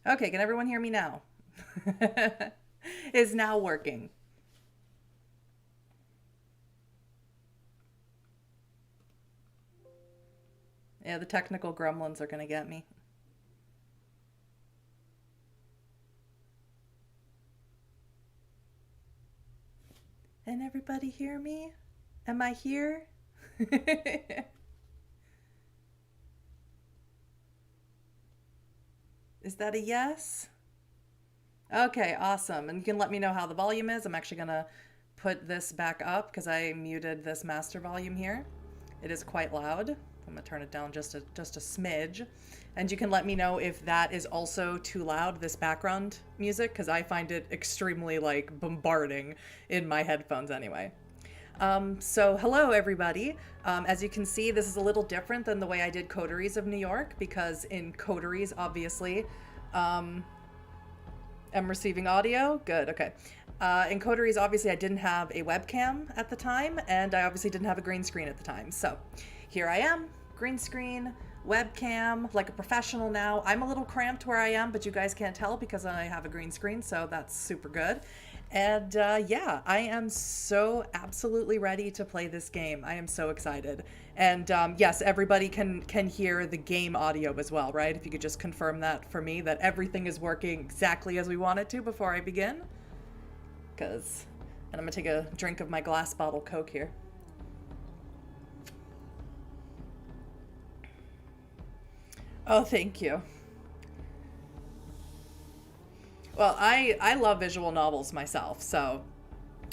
Okay, can everyone hear me now? Is now working. Yeah, the technical gremlins are gonna get me. Can everybody hear me? Am I here? Is that a yes? Okay, awesome. And you can let me know how the volume is. I'm actually gonna put this back up because I muted this master volume here. It is quite loud. I'm gonna turn it down just a smidge. And you can let me know if that is also too loud, this background music, because I find it extremely like bombarding in my headphones anyway. So hello everybody. As you can see, this is a little different than the way I did Coteries of New York, because in Coteries, obviously, I'm receiving audio. Good, okay. In Coteries, obviously, I didn't have a webcam at the time, and I obviously didn't have a green screen at the time. So here I am, green screen. webcam like a professional now. I'm a little cramped where I am, but you guys can't tell because I have a green screen, so that's super good. And yeah, I am so absolutely ready to play this game. I am so excited. And yes, everybody can hear the game audio as well, right? If you could just confirm that for me, that everything is working exactly as we want it to before I begin. And I'm gonna take a drink of my glass bottle Coke here. Oh, thank you. Well, I love visual novels myself, so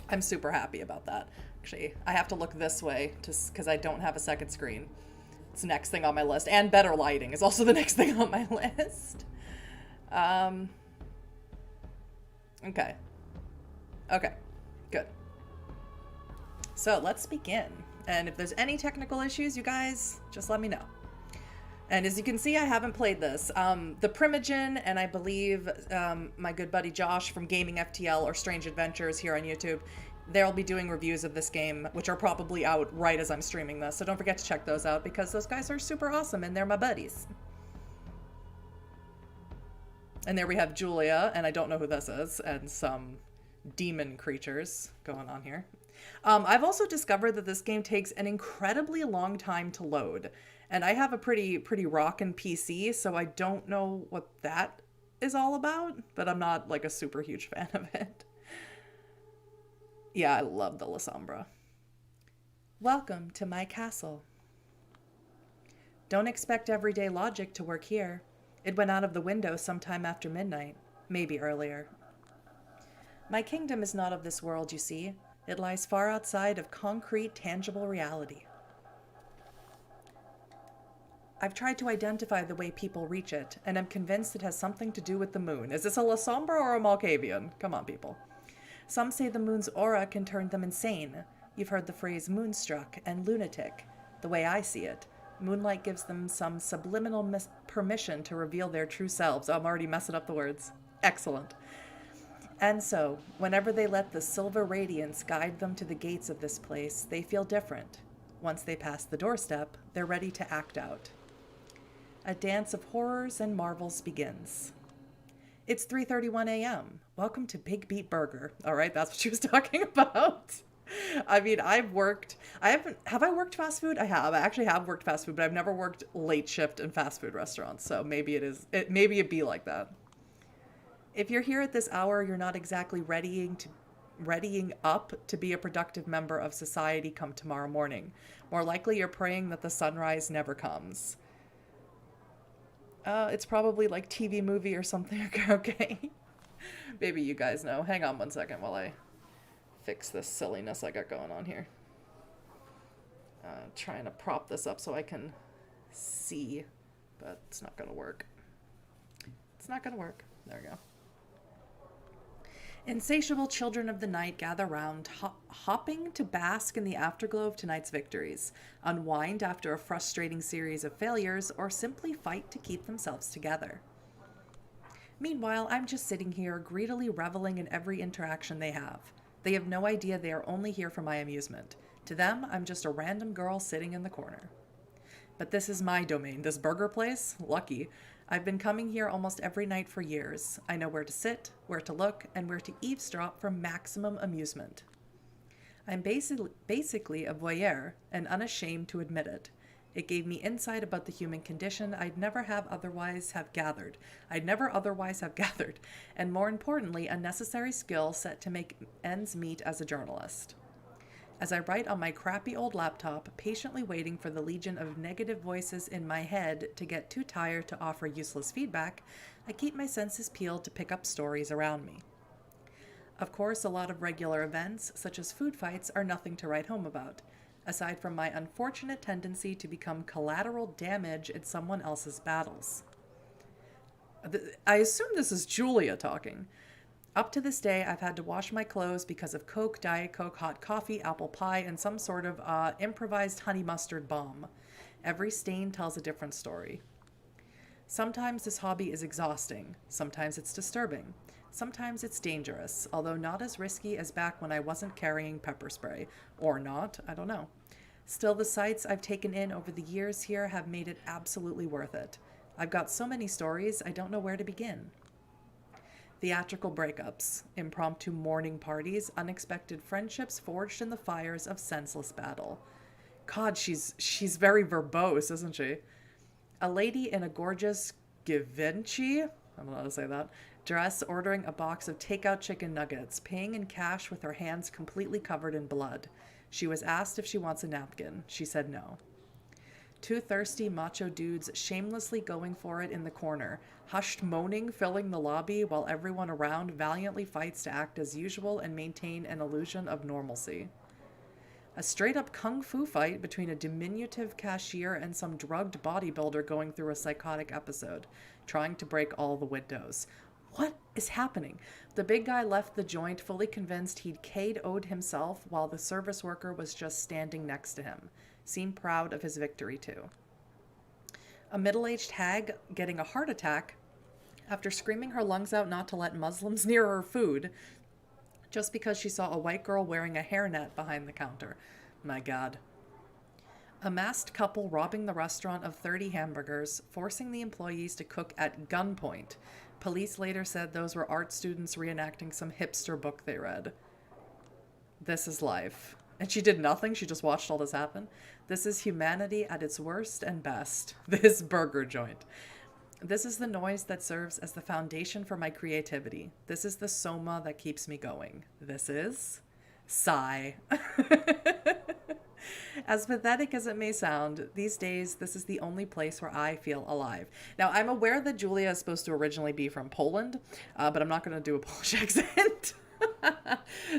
I'm super happy about that. Actually, I have to look this way just because I don't have a second screen. It's the next thing on my list. And better lighting is also the next thing on my list. Okay. Okay, good. So let's begin. And if there's any technical issues, you guys, just let me know. And as you can see, I haven't played this. The Primogen, and I believe my good buddy Josh from Gaming FTL or Strange Adventures here on YouTube, they'll be doing reviews of this game, which are probably out right as I'm streaming this. So don't forget to check those out because those guys are super awesome and they're my buddies. And there we have Julia, and I don't know who this is, and some demon creatures going on here. I've also discovered that this game takes an incredibly long time to load. And I have a pretty rockin' PC, so I don't know what that is all about, but I'm not like a super huge fan of it. Yeah, I love the Lasombra. Welcome to my castle. Don't expect everyday logic to work here. It went out of the window sometime after midnight, maybe earlier. My kingdom is not of this world, you see. It lies far outside of concrete, tangible reality. I've tried to identify the way people reach it, and I'm convinced it has something to do with the moon. Is this a Lasombra or a Malkavian? Come on, people. Some say the moon's aura can turn them insane. You've heard the phrase moonstruck and lunatic. The way I see it, moonlight gives them some subliminal permission to reveal their true selves. Oh, I'm already messing up the words. Excellent. And so, whenever they let the silver radiance guide them to the gates of this place, they feel different. Once they pass the doorstep, they're ready to act out. A dance of horrors and marvels begins. It's 3:31 a.m. Welcome to Big Beat Burger. All right, that's what she was talking about. I mean, have I worked fast food? I have. I actually have worked fast food, but I've never worked late shift in fast food restaurants. So maybe maybe it be like that. If you're here at this hour, you're not exactly readying up to be a productive member of society come tomorrow morning. More likely, you're praying that the sunrise never comes. It's probably like TV movie or something. Okay. Maybe you guys know. Hang on one second while I fix this silliness I got going on here. Trying to prop this up so I can see, but it's not going to work. It's not going to work. There we go. Insatiable children of the night gather round, hopping to bask in the afterglow of tonight's victories, unwind after a frustrating series of failures, or simply fight to keep themselves together. Meanwhile, I'm just sitting here, greedily reveling in every interaction they have. They have no idea they are only here for my amusement. To them, I'm just a random girl sitting in the corner. But this is my domain, this burger place? Lucky. I've been coming here almost every night for years. I know where to sit, where to look, and where to eavesdrop for maximum amusement. I'm basically a voyeur, and unashamed to admit it. It gave me insight about the human condition I'd never otherwise have gathered, and more importantly, a necessary skill set to make ends meet as a journalist. As I write on my crappy old laptop, patiently waiting for the legion of negative voices in my head to get too tired to offer useless feedback, I keep my senses peeled to pick up stories around me. Of course, a lot of regular events, such as food fights, are nothing to write home about, aside from my unfortunate tendency to become collateral damage in someone else's battles. I assume this is Julia talking. Up to this day, I've had to wash my clothes because of Coke, Diet Coke, hot coffee, apple pie, and some sort of improvised honey mustard bomb. Every stain tells a different story. Sometimes this hobby is exhausting. Sometimes it's disturbing. Sometimes it's dangerous, although not as risky as back when I wasn't carrying pepper spray. Or not, I don't know. Still, the sights I've taken in over the years here have made it absolutely worth it. I've got so many stories, I don't know where to begin. Theatrical breakups, impromptu mourning parties, unexpected friendships forged in the fires of senseless battle. God, she's very verbose, isn't she? A lady in a gorgeous Givenchy, I don't know how to say that, dress ordering a box of takeout chicken nuggets, paying in cash with her hands completely covered in blood. She was asked if she wants a napkin. She said no. Two thirsty macho dudes shamelessly going for it in the corner, hushed moaning filling the lobby while everyone around valiantly fights to act as usual and maintain an illusion of normalcy. A straight-up kung fu fight between a diminutive cashier and some drugged bodybuilder going through a psychotic episode, trying to break all the windows. What is happening? The big guy left the joint fully convinced he'd KO'd himself while the service worker was just standing next to him. Seemed proud of his victory, too. A middle-aged hag getting a heart attack after screaming her lungs out not to let Muslims near her food just because she saw a white girl wearing a hairnet behind the counter. My God. A masked couple robbing the restaurant of 30 hamburgers, forcing the employees to cook at gunpoint. Police later said those were art students reenacting some hipster book they read. This is life. And she did nothing. She just watched all this happen. This is humanity at its worst and best. This burger joint. This is the noise that serves as the foundation for my creativity. This is the soma that keeps me going. This is sigh. As pathetic as it may sound, these days, this is the only place where I feel alive. Now, I'm aware that Julia is supposed to originally be from Poland, but I'm not going to do a Polish accent.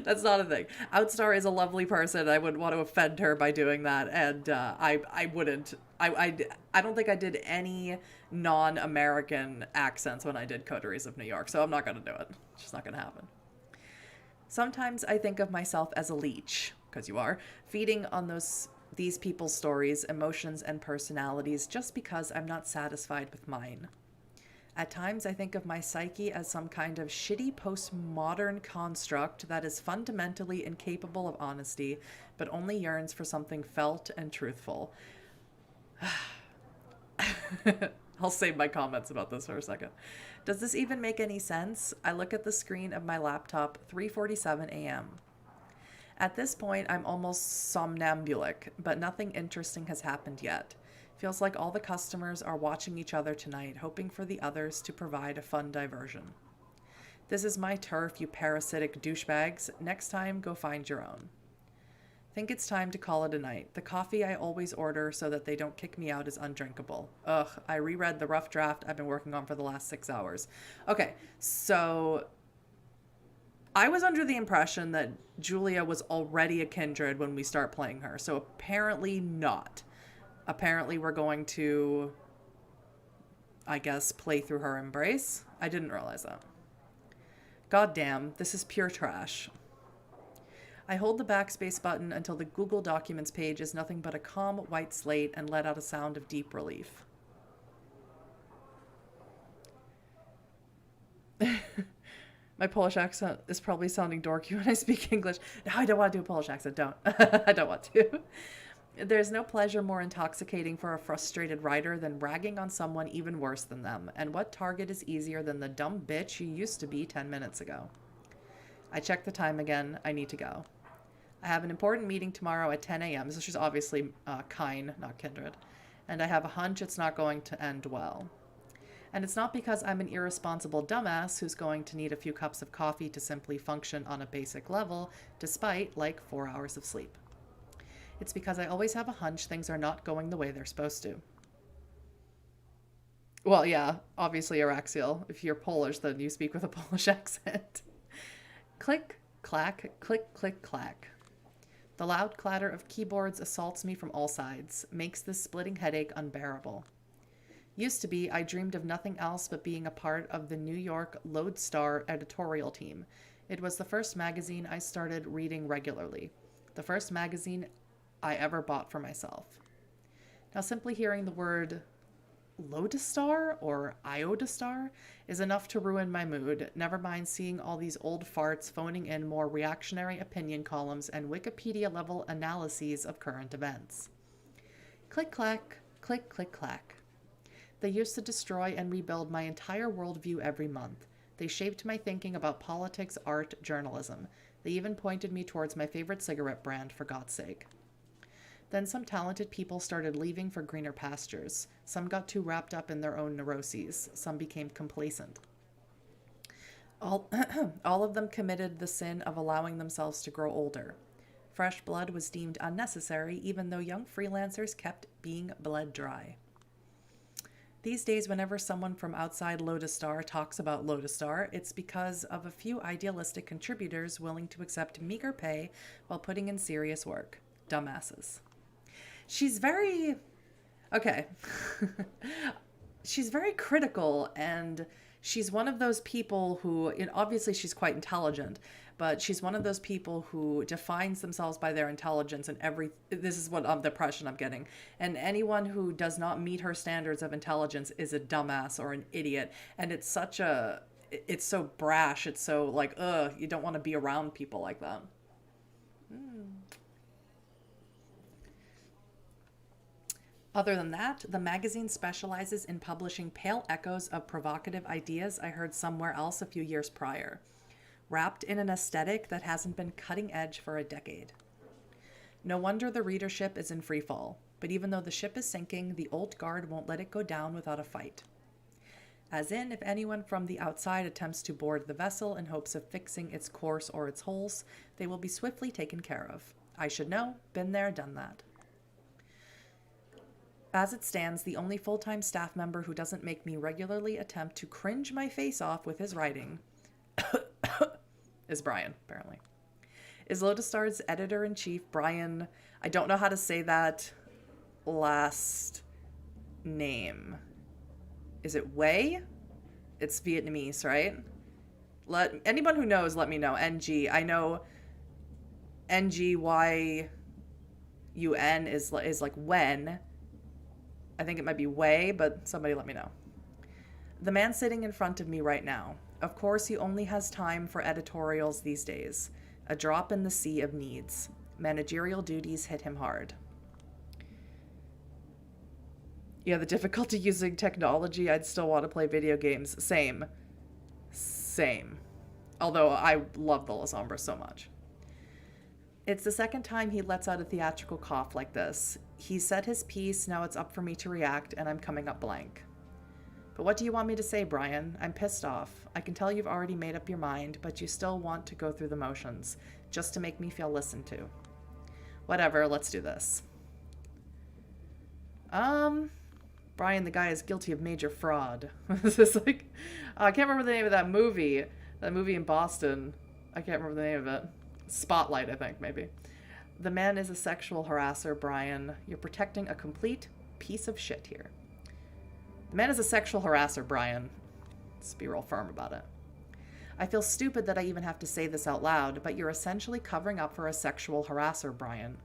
That's not a thing. Outstar is a lovely person. I wouldn't want to offend her by doing that, and I wouldn't. I don't think I did any non-American accents when I did Coteries of New York, so I'm not going to do it. It's just not going to happen. Sometimes I think of myself as a leech, because you are, feeding on these people's stories, emotions, and personalities just because I'm not satisfied with mine. At times, I think of my psyche as some kind of shitty postmodern construct that is fundamentally incapable of honesty, but only yearns for something felt and truthful. I'll save my comments about this for a second. Does this even make any sense? I look at the screen of my laptop, 3:47 a.m. At this point, I'm almost somnambulic, but nothing interesting has happened yet. Feels like all the customers are watching each other tonight, hoping for the others to provide a fun diversion. This is my turf, you parasitic douchebags. Next time, go find your own. Think it's time to call it a night. The coffee I always order so that they don't kick me out is undrinkable. Ugh, I reread the rough draft I've been working on for the last 6 hours. Okay, so I was under the impression that Julia was already a kindred when we start playing her, so apparently not. Apparently we're going to, I guess, play through her embrace. I didn't realize that. God damn, this is pure trash. I hold the backspace button until the Google Documents page is nothing but a calm white slate and let out a sound of deep relief. My Polish accent is probably sounding dorky when I speak English. No, I don't want to do a Polish accent. Don't. I don't want to. There's no pleasure more intoxicating for a frustrated writer than ragging on someone even worse than them. And what target is easier than the dumb bitch you used to be 10 minutes ago? I check the time again. I need to go. I have an important meeting tomorrow at 10 a.m. So she's obviously Kine, not Kindred. And I have a hunch it's not going to end well. And it's not because I'm an irresponsible dumbass who's going to need a few cups of coffee to simply function on a basic level, despite, 4 hours of sleep. It's because I always have a hunch things are not going the way they're supposed to. Well, yeah, obviously Araxiel. If you're Polish, then you speak with a Polish accent. Click, clack, click, click, clack. The loud clatter of keyboards assaults me from all sides, makes this splitting headache unbearable. Used to be, I dreamed of nothing else but being a part of the New York Lodestar editorial team. It was the first magazine I started reading regularly. The first magazine I ever bought for myself. Now, simply hearing the word Lodestar or Iodestar is enough to ruin my mood, never mind seeing all these old farts phoning in more reactionary opinion columns and Wikipedia-level analyses of current events. Click-clack, click-click-clack. They used to destroy and rebuild my entire worldview every month. They shaped my thinking about politics, art, journalism. They even pointed me towards my favorite cigarette brand, for God's sake. Then some talented people started leaving for greener pastures. Some got too wrapped up in their own neuroses. Some became complacent. All of them committed the sin of allowing themselves to grow older. Fresh blood was deemed unnecessary, even though young freelancers kept being bled dry. These days, whenever someone from outside Lodestar talks about Lodestar, it's because of a few idealistic contributors willing to accept meager pay while putting in serious work. Dumbasses. She's very... Okay. She's very critical, and she's one of those people who... And obviously, she's quite intelligent, but she's one of those people who defines themselves by their intelligence, and this is what the impression I'm getting. And anyone who does not meet her standards of intelligence is a dumbass or an idiot. And it's it's so brash. It's so like, you don't want to be around people like that. Other than that, the magazine specializes in publishing pale echoes of provocative ideas I heard somewhere else a few years prior, wrapped in an aesthetic that hasn't been cutting edge for a decade. No wonder the readership is in freefall, but even though the ship is sinking, the old guard won't let it go down without a fight. As in, if anyone from the outside attempts to board the vessel in hopes of fixing its course or its holes, they will be swiftly taken care of. I should know, been there, done that. As it stands, the only full-time staff member who doesn't make me regularly attempt to cringe my face off with his writing is Brian, apparently. Is Lodestar's editor-in-chief, Brian... I don't know how to say that last name. Is it Wei? It's Vietnamese, right? Anyone who knows, let me know. NG. I know NGYUN is like when... I think it might be Wei, but somebody let me know. The man sitting in front of me right now. Of course, he only has time for editorials these days. A drop in the sea of needs. Managerial duties hit him hard. Yeah, the difficulty using technology, I'd still want to play video games. Same. Although I love the Lasombra so much. It's the second time he lets out a theatrical cough like this. He said his piece, now it's up for me to react, and I'm coming up blank. But what do you want me to say, Brian? I'm pissed off. I can tell you've already made up your mind, but you still want to go through the motions, just to make me feel listened to. Whatever, let's do this. Brian, the guy is guilty of major fraud. This is like, I can't remember the name of that movie. That movie in Boston. I can't remember the name of it. Spotlight, I think, maybe. The man is a sexual harasser, Brian. You're protecting a complete piece of shit here. The man is a sexual harasser, Brian. Let's be real firm about it. I feel stupid that I even have to say this out loud, but you're essentially covering up for a sexual harasser, Brian.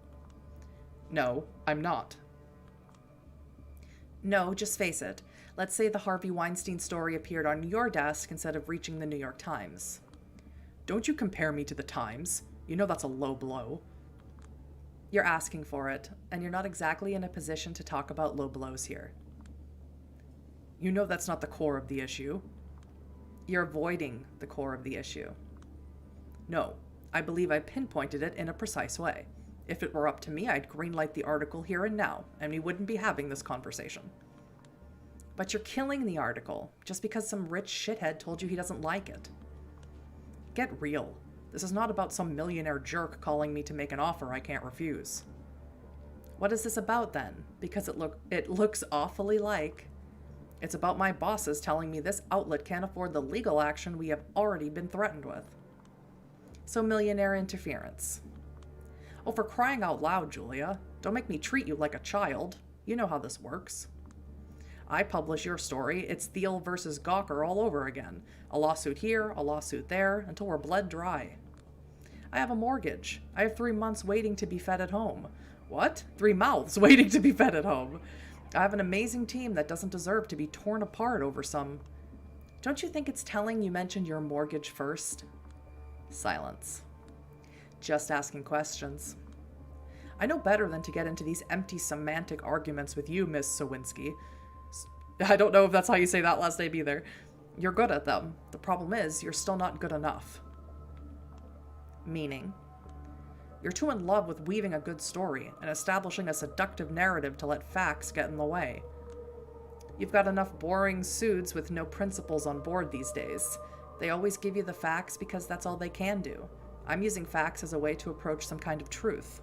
No, I'm not. No, just face it. Let's say the Harvey Weinstein story appeared on your desk instead of reaching the New York Times. Don't you compare me to the Times. You know that's a low blow. You're asking for it, and you're not exactly in a position to talk about low blows here. You know that's not the core of the issue. You're avoiding the core of the issue. No, I believe I pinpointed it in a precise way. If it were up to me, I'd greenlight the article here and now, and we wouldn't be having this conversation. But you're killing the article, just because some rich shithead told you he doesn't like it. Get real. This is not about some millionaire jerk calling me to make an offer I can't refuse. What is this about, then? Because it looks awfully like... It's about my bosses telling me this outlet can't afford the legal action we have already been threatened with. So millionaire interference. Oh, for crying out loud, Julia. Don't make me treat you like a child. You know how this works. I publish your story, it's Thiel versus Gawker all over again. A lawsuit here, a lawsuit there, until we're bled dry. I have a mortgage. I have 3 months waiting to be fed at home. What? 3 mouths waiting to be fed at home. I have an amazing team that doesn't deserve to be torn apart over some... Don't you think it's telling you mentioned your mortgage first? Silence. Just asking questions. I know better than to get into these empty semantic arguments with you, Miss Sawinski. I don't know if that's how you say that last name either. You're good at them. The problem is, you're still not good enough. Meaning? You're too in love with weaving a good story and establishing a seductive narrative to let facts get in the way. You've got enough boring suits with no principles on board these days. They always give you the facts because that's all they can do. I'm using facts as a way to approach some kind of truth.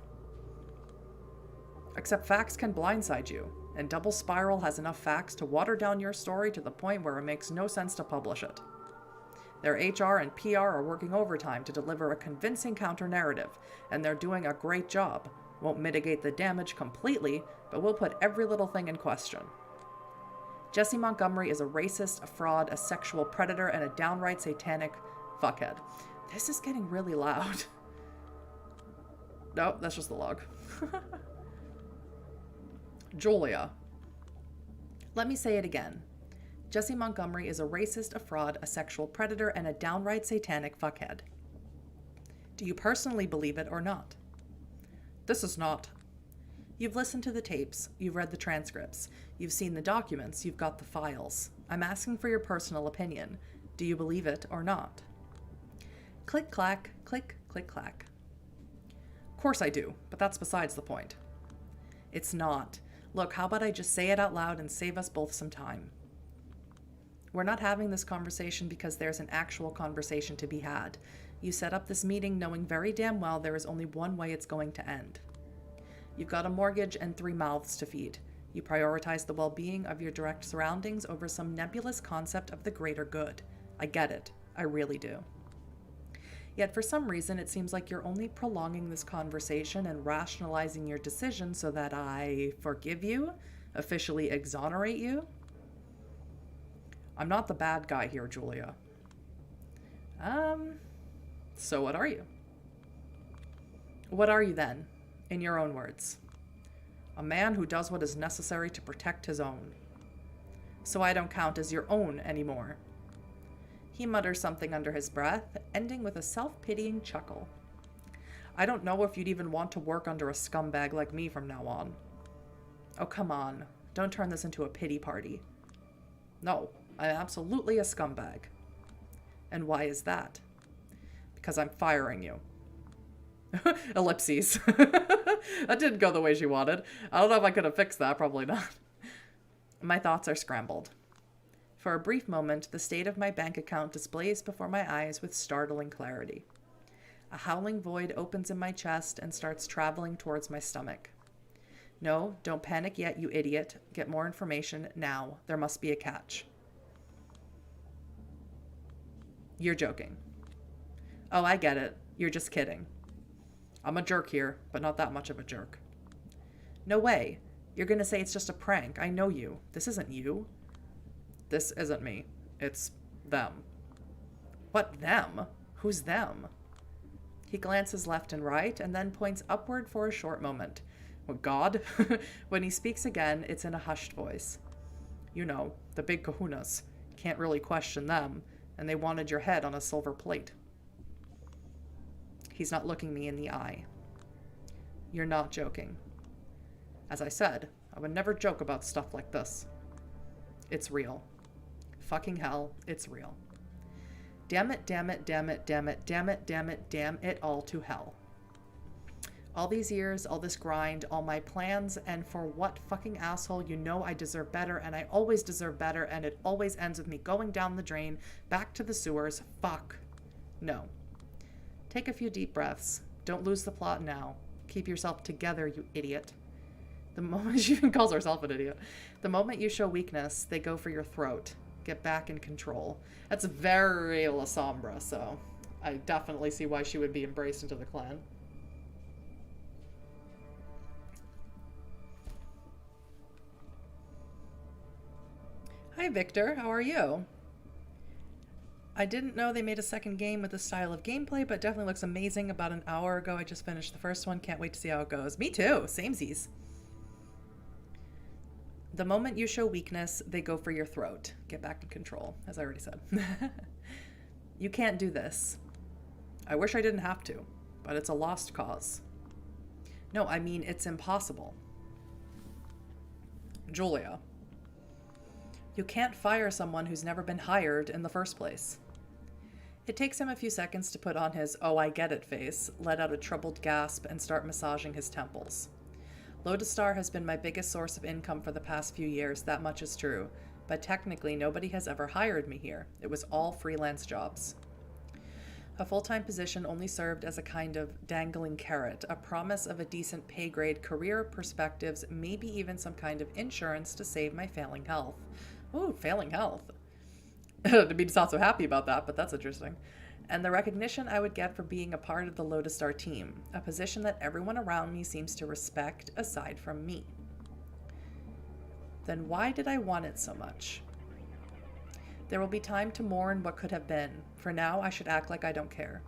Except facts can blindside you, and Double Spiral has enough facts to water down your story to the point where it makes no sense to publish it. Their HR and PR are working overtime to deliver a convincing counter-narrative, and they're doing a great job. Won't mitigate the damage completely, but will put every little thing in question. Jesse Montgomery is a racist, a fraud, a sexual predator, and a downright satanic fuckhead. This is getting really loud. No, that's just the log. Julia. Let me say it again. Jesse Montgomery is a racist, a fraud, a sexual predator, and a downright satanic fuckhead. Do you personally believe it or not? This is not. You've listened to the tapes, you've read the transcripts, you've seen the documents, you've got the files. I'm asking for your personal opinion. Do you believe it or not? Click, clack, click, click, clack. Of course I do, but that's besides the point. It's not. Look, how about I just say it out loud and save us both some time? We're not having this conversation because there's an actual conversation to be had. You set up this meeting knowing very damn well there is only one way it's going to end. You've got a mortgage and 3 mouths to feed. You prioritize the well-being of your direct surroundings over some nebulous concept of the greater good. I get it. I really do. Yet for some reason, it seems like you're only prolonging this conversation and rationalizing your decision so that I forgive you, officially exonerate you. I'm not the bad guy here, Julia. So what are you? What are you then, in your own words? A man who does what is necessary to protect his own. So I don't count as your own anymore. He mutters something under his breath, ending with a self-pitying chuckle. I don't know if you'd even want to work under a scumbag like me from now on. Oh, come on. Don't turn this into a pity party. No, I'm absolutely a scumbag. And why is that? Because I'm firing you. Ellipses. That didn't go the way she wanted. I don't know if I could have fixed that. Probably not. My thoughts are scrambled. For a brief moment, the state of my bank account displays before my eyes with startling clarity. A howling void opens in my chest and starts traveling towards my stomach. No, don't panic yet, you idiot. Get more information now. There must be a catch. You're joking. Oh, I get it. You're just kidding. I'm a jerk here, but not that much of a jerk. No way. You're gonna say it's just a prank. I know you. This isn't you. This isn't me. It's them. What them? Who's them? He glances left and right and then points upward for a short moment. Oh, God? When he speaks again, it's in a hushed voice. You know, the big kahunas. Can't really question them, and they wanted your head on a silver plate. He's not looking me in the eye. You're not joking. As I said, I would never joke about stuff like this. It's real. Fucking hell, it's real. Damn it, damn it, damn it, damn it, damn it, damn it, damn it all to hell. All these years, all this grind, all my plans, and for what fucking asshole? You know I deserve better, and I always deserve better, and it always ends with me going down the drain, back to the sewers. Fuck. No. Take a few deep breaths. Don't lose the plot now. Keep yourself together, you idiot. The moment she even calls herself an idiot. The moment you show weakness, they go for your throat. Get back in control. That's very Lasombra, so I definitely see why she would be embraced into the clan. Hi, Victor. How are you? I didn't know they made a second game with this style of gameplay, but it definitely looks amazing. About an hour ago, I just finished the first one. Can't wait to see how it goes. Me too. Samesies. The moment you show weakness, they go for your throat. Get back in control, as I already said. You can't do this. I wish I didn't have to, but it's a lost cause. No, I mean, it's impossible. Julia. You can't fire someone who's never been hired in the first place. It takes him a few seconds to put on his "oh, I get it" face, let out a troubled gasp, and start massaging his temples. Lodestar has been my biggest source of income for the past few years, that much is true, but technically nobody has ever hired me here. It was all freelance jobs. A full-time position only served as a kind of dangling carrot, a promise of a decent pay grade, career perspectives, maybe even some kind of insurance to save my failing health. Ooh, failing health. Demean's not so happy about that, but that's interesting. And the recognition I would get for being a part of the Lodestar team, a position that everyone around me seems to respect aside from me. Then why did I want it so much? There will be time to mourn what could have been. For now, I should act like I don't care.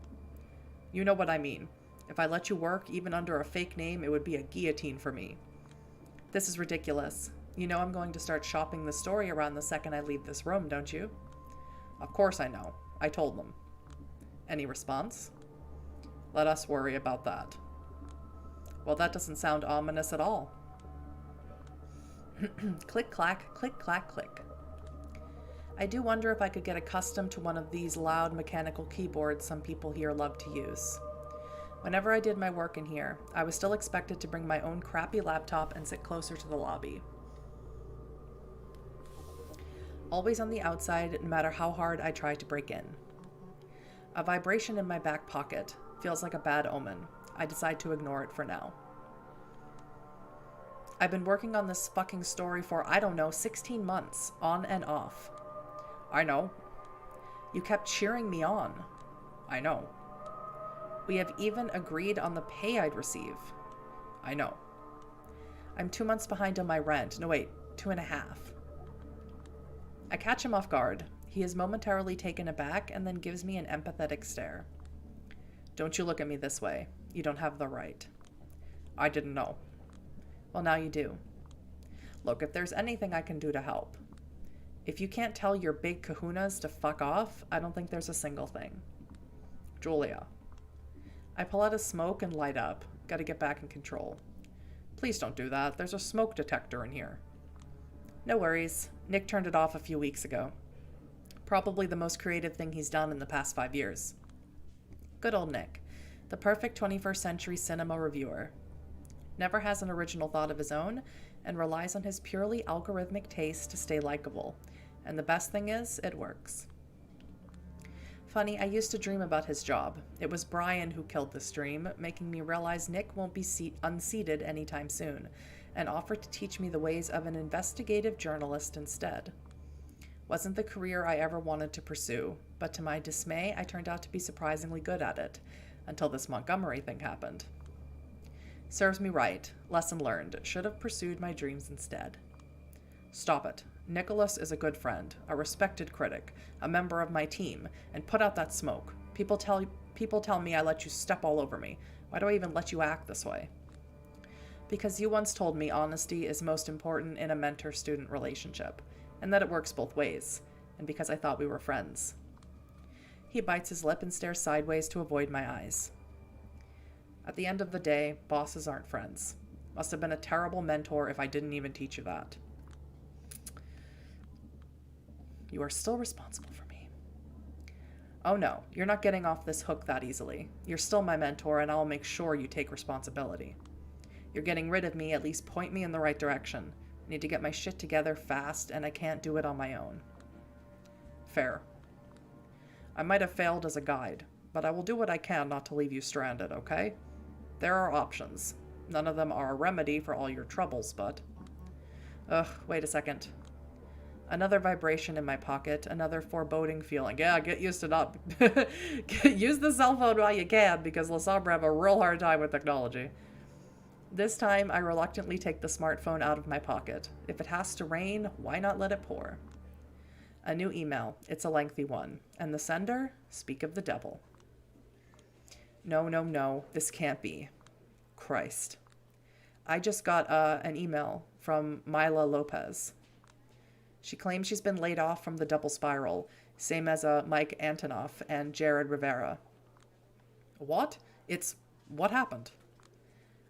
You know what I mean. If I let you work, even under a fake name, it would be a guillotine for me. This is ridiculous. You know I'm going to start shopping the story around the second I leave this room, don't you? Of course I know. I told them. Any response? Let us worry about that. Well, that doesn't sound ominous at all. Click, clack, click, clack, click. I do wonder if I could get accustomed to one of these loud mechanical keyboards some people here love to use. Whenever I did my work in here, I was still expected to bring my own crappy laptop and sit closer to the lobby. Always on the outside, no matter how hard I tried to break in. A vibration in my back pocket. Feels like a bad omen. I decide to ignore it for now. I've been working on this fucking story for, I don't know, 16 months, on and off. I know. You kept cheering me on. I know. We have even agreed on the pay I'd receive. I know. I'm 2 months behind on my rent. No, wait, 2.5. I catch him off guard. He is momentarily taken aback and then gives me an empathetic stare. Don't you look at me this way. You don't have the right. I didn't know. Well, now you do. Look, if there's anything I can do to help. If you can't tell your big kahunas to fuck off, I don't think there's a single thing. Julia. I pull out a smoke and light up. Gotta get back in control. Please don't do that. There's a smoke detector in here. No worries. Nick turned it off a few weeks ago. Probably the most creative thing he's done in the past 5 years. Good old Nick. The perfect 21st century cinema reviewer. Never has an original thought of his own, and relies on his purely algorithmic taste to stay likable. And the best thing is, it works. Funny, I used to dream about his job. It was Brian who killed this dream, making me realize Nick won't be unseated anytime soon, and offered to teach me the ways of an investigative journalist instead. Wasn't the career I ever wanted to pursue, but to my dismay, I turned out to be surprisingly good at it, until this Montgomery thing happened. Serves me right. Lesson learned. Should have pursued my dreams instead. Stop it. Nicholas is a good friend, a respected critic, a member of my team, and put out that smoke. People tell me I let you step all over me. Why do I even let you act this way? Because you once told me honesty is most important in a mentor-student relationship, and that it works both ways, and because I thought we were friends. He bites his lip and stares sideways to avoid my eyes. At the end of the day, bosses aren't friends. Must have been a terrible mentor if I didn't even teach you that. You are still responsible for me. Oh no, you're not getting off this hook that easily. You're still my mentor, and I'll make sure you take responsibility. You're getting rid of me, at least point me in the right direction. I need to get my shit together fast, and I can't do it on my own. Fair. I might have failed as a guide, but I will do what I can not to leave you stranded, okay? There are options. None of them are a remedy for all your troubles, but... Ugh, wait a second. Another vibration in my pocket, another foreboding feeling. Yeah, get used to not... Use the cell phone while you can, because Lasombra have a real hard time with technology. This time, I reluctantly take the smartphone out of my pocket. If it has to rain, why not let it pour? A new email. It's a lengthy one. And the sender? Speak of the devil. No, no, no. This can't be. Christ. I just got an email from Mila Lopez. She claims she's been laid off from the double spiral, same as Mike Antonoff and Jared Rivera. What? What happened?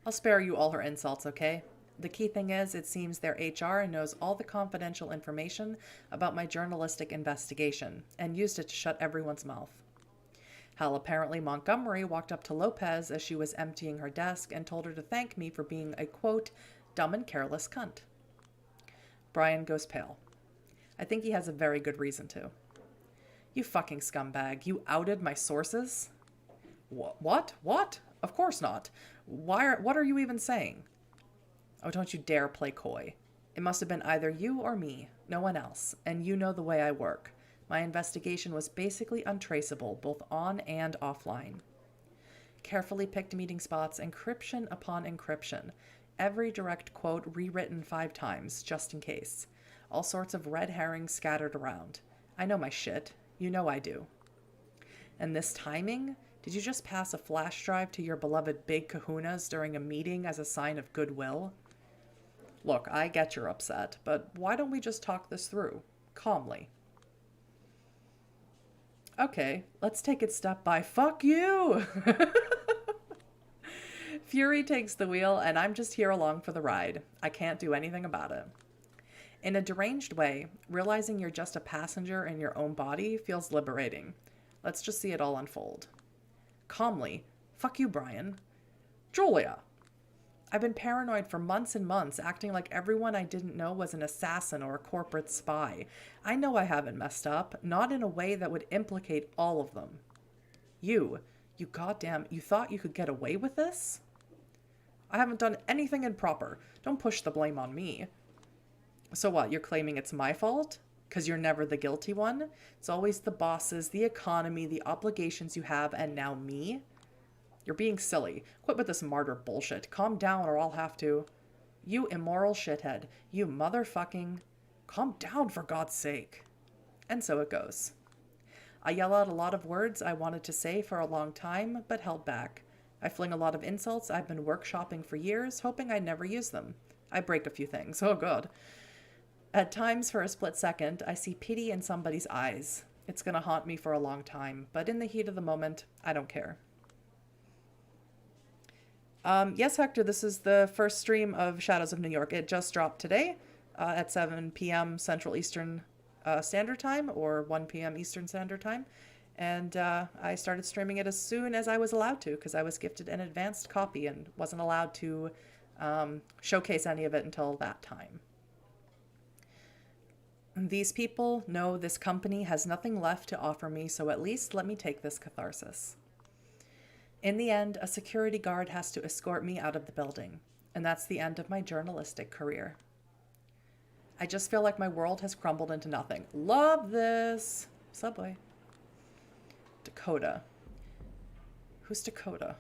I'll spare you all her insults, okay? The key thing is, it seems their HR knows all the confidential information about my journalistic investigation and used it to shut everyone's mouth. Hell, apparently Montgomery walked up to Lopez as she was emptying her desk and told her to thank me for being a, quote, dumb and careless cunt. Brian goes pale. I think he has a very good reason to. You fucking scumbag. You outed my sources? What? What? Of course not. What are you even saying? Oh, don't you dare play coy. It must have been either you or me, no one else, and you know the way I work. My investigation was basically untraceable, both on and offline. Carefully picked meeting spots, encryption upon encryption. Every direct quote rewritten 5 times, just in case. All sorts of red herrings scattered around. I know my shit. You know I do. And this timing? Did you just pass a flash drive to your beloved big kahunas during a meeting as a sign of goodwill? Look, I get you're upset, but why don't we just talk this through? Calmly. Okay, let's take it step by fuck you! Fury takes the wheel, and I'm just here along for the ride. I can't do anything about it. In a deranged way, realizing you're just a passenger in your own body feels liberating. Let's just see it all unfold. Calmly, fuck you, Brian. Julia! I've been paranoid for months and months, acting like everyone I didn't know was an assassin or a corporate spy. I know I haven't messed up, not in a way that would implicate all of them. You thought you could get away with this? I haven't done anything improper. Don't push the blame on me. So what, you're claiming it's my fault? Because you're never the guilty one? It's always the bosses, the economy, the obligations you have, and now me? You're being silly. Quit with this martyr bullshit. Calm down or I'll have to. You immoral shithead. You motherfucking... Calm down for God's sake. And so it goes. I yell out a lot of words I wanted to say for a long time, but held back. I fling a lot of insults I've been workshopping for years, hoping I'd never use them. I break a few things. Oh, God. At times, for a split second, I see pity in somebody's eyes. It's gonna haunt me for a long time, but in the heat of the moment, I don't care. Yes, Hector, this is the first stream of Shadows of New York. It just dropped today at 7 p.m. Central Eastern Standard Time, or 1 p.m. Eastern Standard Time. And I started streaming it as soon as I was allowed to, because I was gifted an advanced copy and wasn't allowed to showcase any of it until that time. These people know this company has nothing left to offer me, so at least let me take this catharsis. In the end, a security guard has to escort me out of the building, and that's the end of my journalistic career. I just feel like my world has crumbled into nothing. Love this! Subway. Dakota. Who's Dakota?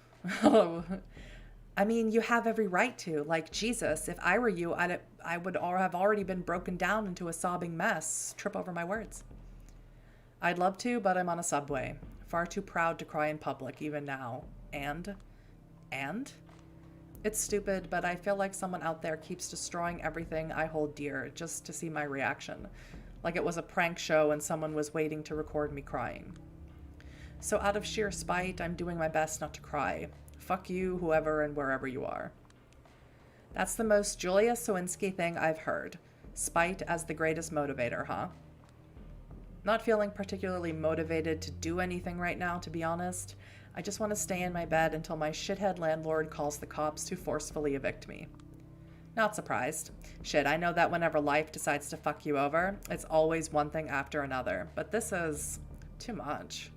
I mean, you have every right to. Like, Jesus, if I were you, I would have already been broken down into a sobbing mess. Trip over my words. I'd love to, but I'm on a subway. Far too proud to cry in public, even now. And? It's stupid, but I feel like someone out there keeps destroying everything I hold dear just to see my reaction. Like it was a prank show and someone was waiting to record me crying. So out of sheer spite, I'm doing my best not to cry. Fuck you, whoever and wherever you are. That's the most Julia Sowinski thing I've heard. Spite as the greatest motivator, huh? Not feeling particularly motivated to do anything right now, to be honest. I just want to stay in my bed until my shithead landlord calls the cops to forcefully evict me. Not surprised. Shit, I know that whenever life decides to fuck you over, it's always one thing after another. But this is too much.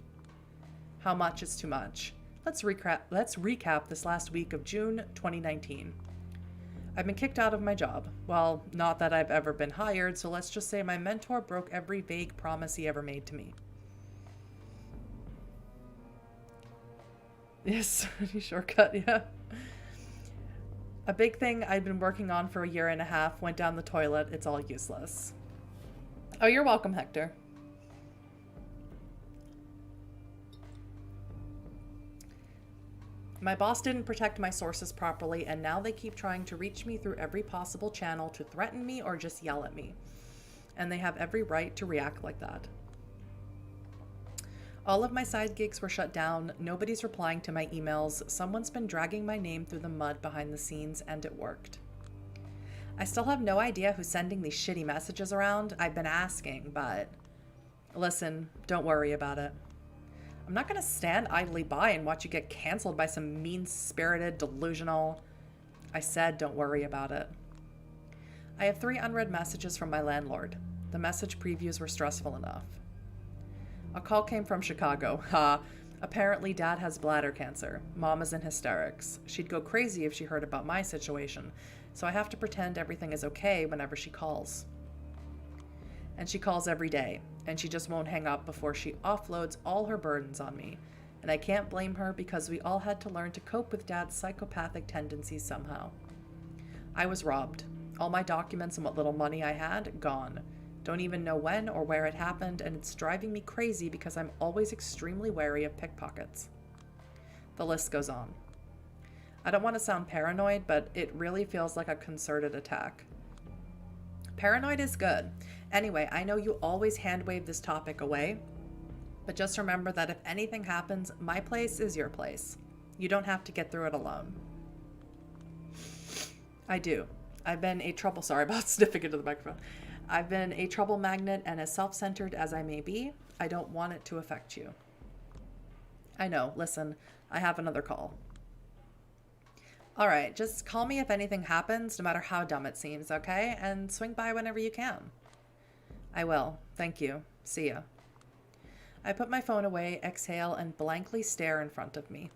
How much is too much? Let's recap this last week of June 2019. I've been kicked out of my job. Well, not that I've ever been hired, so let's just say my mentor broke every vague promise he ever made to me. Yes, shortcut, yeah. A big thing I'd been working on for a year and a half went down the toilet. It's all useless. Oh, you're welcome, Hector. My boss didn't protect my sources properly, and now they keep trying to reach me through every possible channel to threaten me or just yell at me. And they have every right to react like that. All of my side gigs were shut down, nobody's replying to my emails, someone's been dragging my name through the mud behind the scenes, and it worked. I still have no idea who's sending these shitty messages around. I've been asking, but listen, don't worry about it. I'm not going to stand idly by and watch you get canceled by some mean-spirited, delusional... I said don't worry about it. I have 3 unread messages from my landlord. The message previews were stressful enough. A call came from Chicago. Apparently Dad has bladder cancer. Mom is in hysterics. She'd go crazy if she heard about my situation, so I have to pretend everything is okay whenever she calls. And she calls every day, and she just won't hang up before she offloads all her burdens on me. And I can't blame her because we all had to learn to cope with Dad's psychopathic tendencies somehow. I was robbed. All my documents and what little money I had, gone. Don't even know when or where it happened, and it's driving me crazy because I'm always extremely wary of pickpockets. The list goes on. I don't want to sound paranoid, but it really feels like a concerted attack. Paranoid is good. Anyway, I know you always hand-wave this topic away, but just remember that if anything happens, my place is your place. You don't have to get through it alone. I do. I've been a trouble... Sorry about sniffing into the microphone. I've been a trouble magnet, and as self-centered as I may be, I don't want it to affect you. I know. Listen, I have another call. All right, just call me if anything happens, no matter how dumb it seems, okay? And swing by whenever you can. I will. Thank you. See ya. I put my phone away, exhale, and blankly stare in front of me.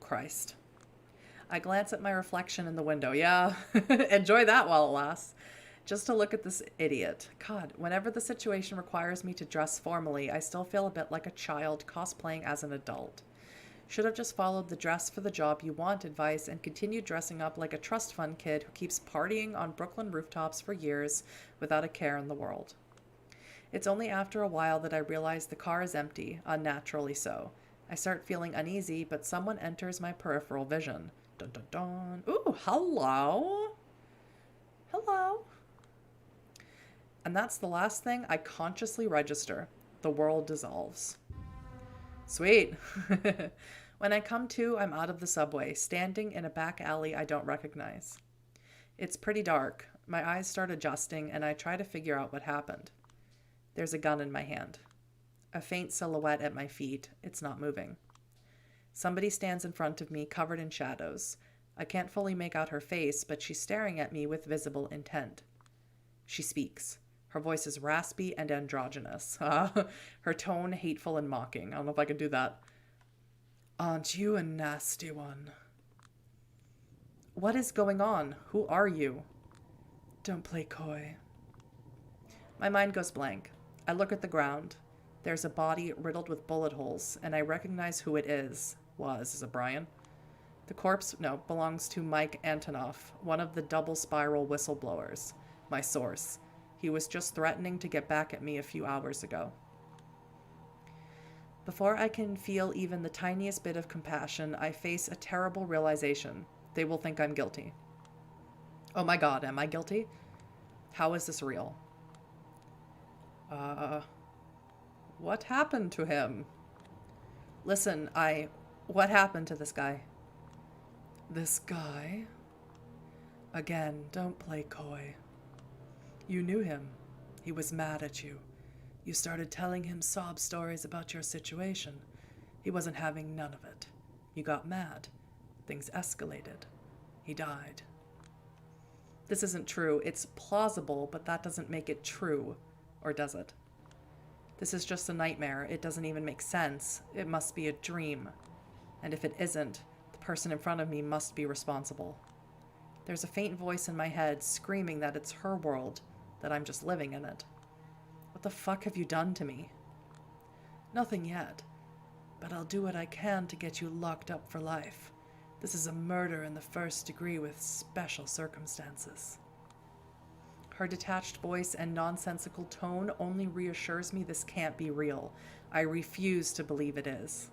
Christ. I glance at my reflection in the window. Yeah, enjoy that while it lasts. Just to look at this idiot. God, whenever the situation requires me to dress formally, I still feel a bit like a child cosplaying as an adult. Should have just followed the dress for the job you want advice and continued dressing up like a trust fund kid who keeps partying on Brooklyn rooftops for years without a care in the world. It's only after a while that I realize the car is empty, unnaturally so. I start feeling uneasy, but someone enters my peripheral vision. Dun dun dun. Ooh, hello. Hello. And that's the last thing I consciously register. The world dissolves. Sweet. When I come to, I'm out of the subway, standing in a back alley I don't recognize. It's pretty dark. My eyes start adjusting, and I try to figure out what happened. There's a gun in my hand. A faint silhouette at my feet. It's not moving. Somebody stands in front of me, covered in shadows. I can't fully make out her face, but she's staring at me with visible intent. She speaks. Her voice is raspy and androgynous. Her tone hateful and mocking. I don't know if I can do that. Aren't you a nasty one? What is going on? Who are you? Don't play coy. My mind goes blank. I look at the ground. There's a body riddled with bullet holes, and I recognize who it is. Is it Brian? The corpse, belongs to Mike Antonoff, one of the double spiral whistleblowers. My source. He was just threatening to get back at me a few hours ago. Before I can feel even the tiniest bit of compassion, I face a terrible realization. They will think I'm guilty. Oh my God, am I guilty? How is this real? What happened to him? Listen, what happened to this guy? This guy? Again, don't play coy. You knew him. He was mad at you. You started telling him sob stories about your situation. He wasn't having none of it. You got mad. Things escalated. He died. This isn't true. It's plausible, but that doesn't make it true. Or does it? This is just a nightmare. It doesn't even make sense. It must be a dream. And if it isn't, the person in front of me must be responsible. There's a faint voice in my head screaming that it's her world, that I'm just living in it. What the fuck have you done to me? Nothing yet, but I'll do what I can to get you locked up for life. This is a murder in the first degree with special circumstances. Her detached voice and nonsensical tone only reassures me this can't be real. I refuse to believe it is.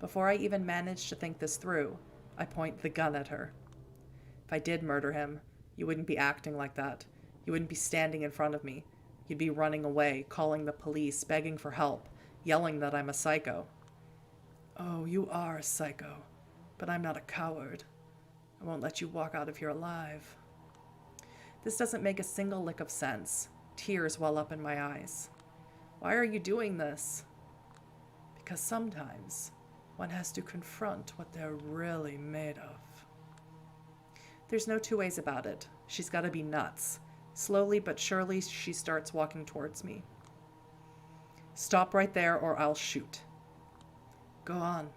Before I even manage to think this through, I point the gun at her. If I did murder him, you wouldn't be acting like that. You wouldn't be standing in front of me. You'd be running away, calling the police, begging for help, yelling that I'm a psycho. Oh, you are a psycho, but I'm not a coward. I won't let you walk out of here alive. This doesn't make a single lick of sense. Tears well up in my eyes. Why are you doing this? Because sometimes one has to confront what they're really made of. There's no two ways about it. She's got to be nuts. Slowly but surely, she starts walking towards me. Stop right there or I'll shoot. Go on.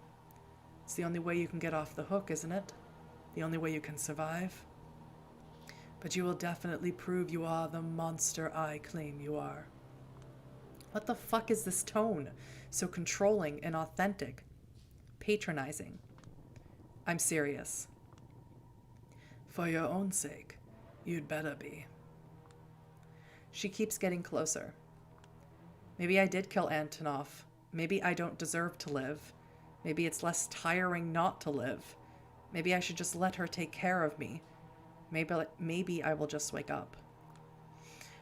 It's the only way you can get off the hook, isn't it? The only way you can survive. But you will definitely prove you are the monster I claim you are. What the fuck is this tone? So controlling, inauthentic, patronizing. I'm serious. For your own sake, you'd better be. She keeps getting closer. Maybe I did kill Antonov. Maybe I don't deserve to live. Maybe it's less tiring not to live. Maybe I should just let her take care of me. Maybe I will just wake up.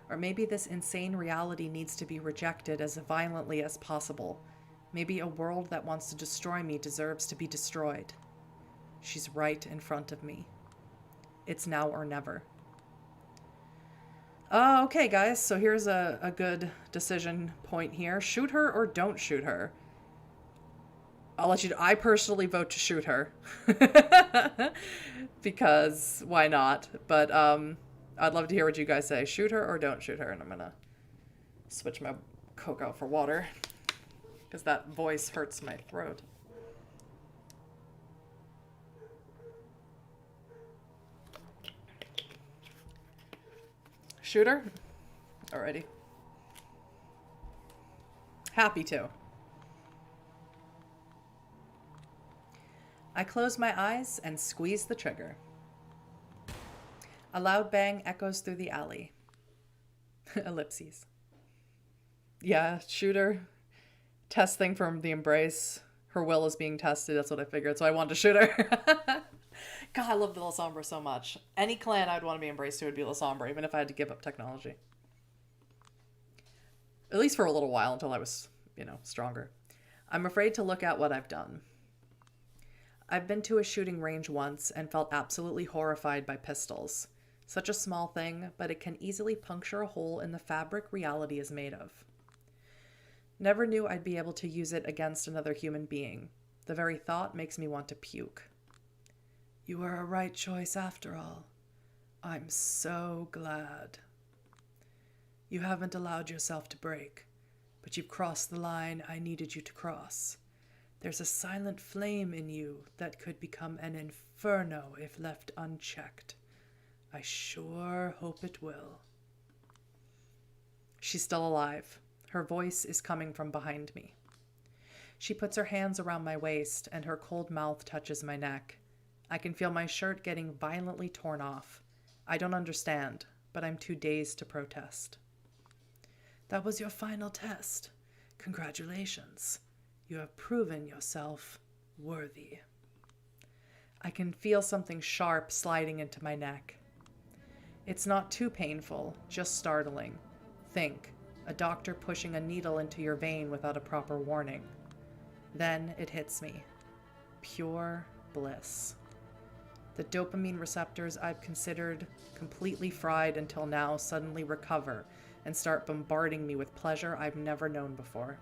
Or maybe this insane reality needs to be rejected as violently as possible. Maybe a world that wants to destroy me deserves to be destroyed. She's right in front of me. It's now or never. Okay, guys, so here's a good decision point here. Shoot her or don't shoot her. I'll let you know. I personally vote to shoot her. Because why not? But I'd love to hear what you guys say. Shoot her or don't shoot her. And I'm going to switch my Coke out for water. Because that voice hurts my throat. Shoot her? Alrighty. Happy to. I close my eyes and squeeze the trigger. A loud bang echoes through the alley. Ellipses. Yeah, shoot her. Test thing from the Embrace. Her will is being tested, that's what I figured, so I wanted to shoot her. God, I love the Lasombra so much. Any clan I would want to be embraced to would be Lasombra, even if I had to give up technology. At least for a little while until I was, stronger. I'm afraid to look at what I've done. I've been to a shooting range once and felt absolutely horrified by pistols. Such a small thing, but it can easily puncture a hole in the fabric reality is made of. Never knew I'd be able to use it against another human being. The very thought makes me want to puke. You were a right choice after all. I'm so glad. You haven't allowed yourself to break, but you've crossed the line I needed you to cross. There's a silent flame in you that could become an inferno if left unchecked. I sure hope it will. She's still alive. Her voice is coming from behind me. She puts her hands around my waist and her cold mouth touches my neck. I can feel my shirt getting violently torn off. I don't understand, but I'm too dazed to protest. That was your final test. Congratulations. You have proven yourself worthy. I can feel something sharp sliding into my neck. It's not too painful, just startling. Think, a doctor pushing a needle into your vein without a proper warning. Then it hits me. Pure bliss. The dopamine receptors I've considered completely fried until now suddenly recover and start bombarding me with pleasure I've never known before.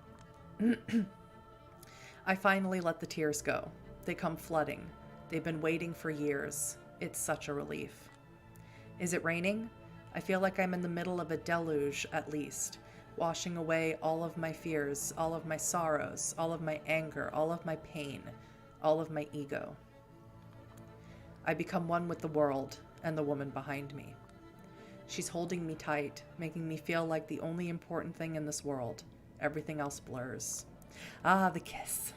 I finally let the tears go. They come flooding. They've been waiting for years. It's such a relief. Is it raining? I feel like I'm in the middle of a deluge, at least, washing away all of my fears, all of my sorrows, all of my anger, all of my pain, all of my ego. I become one with the world and the woman behind me. She's holding me tight, making me feel like the only important thing in this world. Everything else blurs. Ah, the kiss.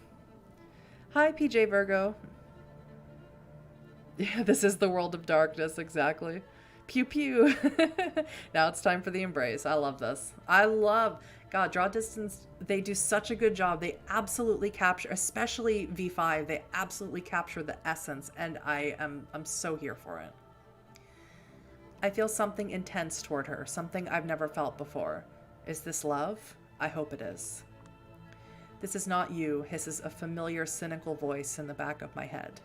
Hi, PJ Virgo. Yeah, this is the world of darkness, exactly. Pew pew. Now it's time for the embrace. I love this. I love, God, draw distance. They do such a good job. They absolutely capture, especially V5, they absolutely capture the essence, and I'm so here for it. I feel something intense toward her, something I've never felt before. Is this love? I hope it is. This is not you, hisses a familiar, cynical voice in the back of my head.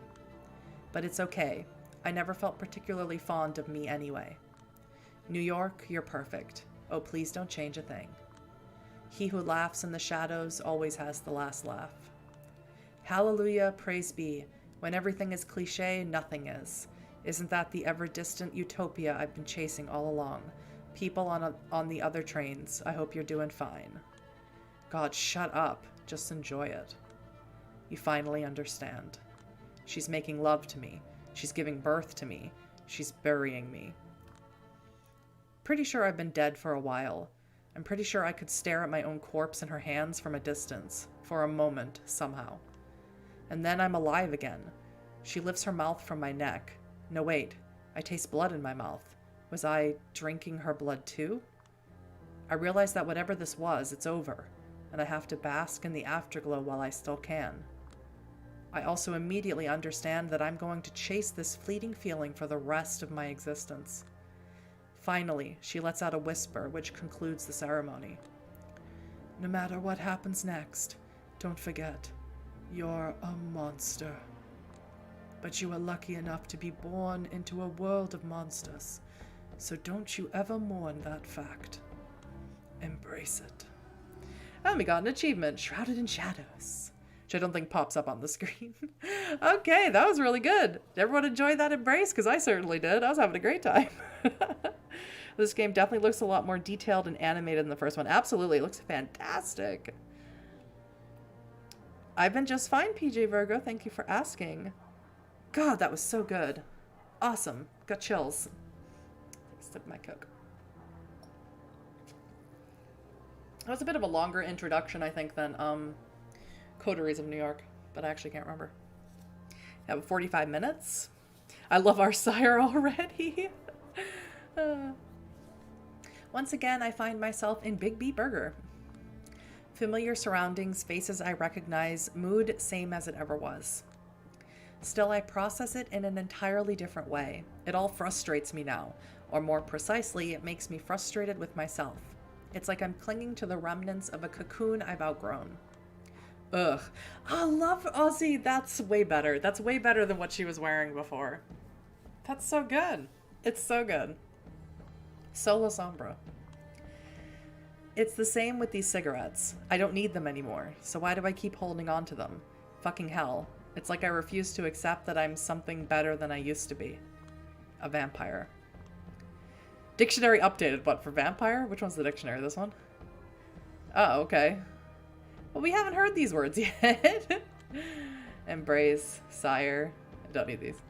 But it's okay. I never felt particularly fond of me anyway. New York, you're perfect. Oh, please don't change a thing. He who laughs in the shadows always has the last laugh. Hallelujah, praise be. When everything is cliche, nothing is. Isn't that the ever-distant utopia I've been chasing all along? People on the other trains, I hope you're doing fine. God, shut up. Just enjoy it. You finally understand. She's making love to me. She's giving birth to me. She's burying me. Pretty sure I've been dead for a while. I'm pretty sure I could stare at my own corpse in her hands from a distance, for a moment, somehow. And then I'm alive again. She lifts her mouth from my neck. No, wait. I taste blood in my mouth. Was I drinking her blood too? I realize that whatever this was, it's over, and I have to bask in the afterglow while I still can. I also immediately understand that I'm going to chase this fleeting feeling for the rest of my existence. Finally, she lets out a whisper, which concludes the ceremony. No matter what happens next, don't forget, you're a monster. But you are lucky enough to be born into a world of monsters, so don't you ever mourn that fact. Embrace it. And we got an achievement, Shrouded in Shadows, which I don't think pops up on the screen. Okay, that was really good. Did everyone enjoy that embrace? Because I certainly did. I was having a great time. This game definitely looks a lot more detailed and animated than the first one. Absolutely, it looks fantastic. I've been just fine, PJ Virgo. Thank you for asking. God, that was so good. Awesome. Got chills. Sip my Coke. That was a bit of a longer introduction, I think, than Coteries of New York, but I actually can't remember. Yeah, 45 minutes. I love our sire already. Once again, I find myself in Big B Burger. Familiar surroundings, faces I recognize, mood same as it ever was. Still, I process it in an entirely different way. It all frustrates me now, or more precisely, it makes me frustrated with myself. It's like I'm clinging to the remnants of a cocoon I've outgrown. Ugh. I love Ozzy. That's way better. That's way better than what she was wearing before. That's so good. It's so good. So Lasombra. It's the same with these cigarettes. I don't need them anymore, so why do I keep holding on to them? Fucking hell. It's like I refuse to accept that I'm something better than I used to be. A vampire. Dictionary updated. What, for vampire? Which one's the dictionary? This one? Oh, okay. Well, we haven't heard these words yet. Embrace, sire. I don't need these.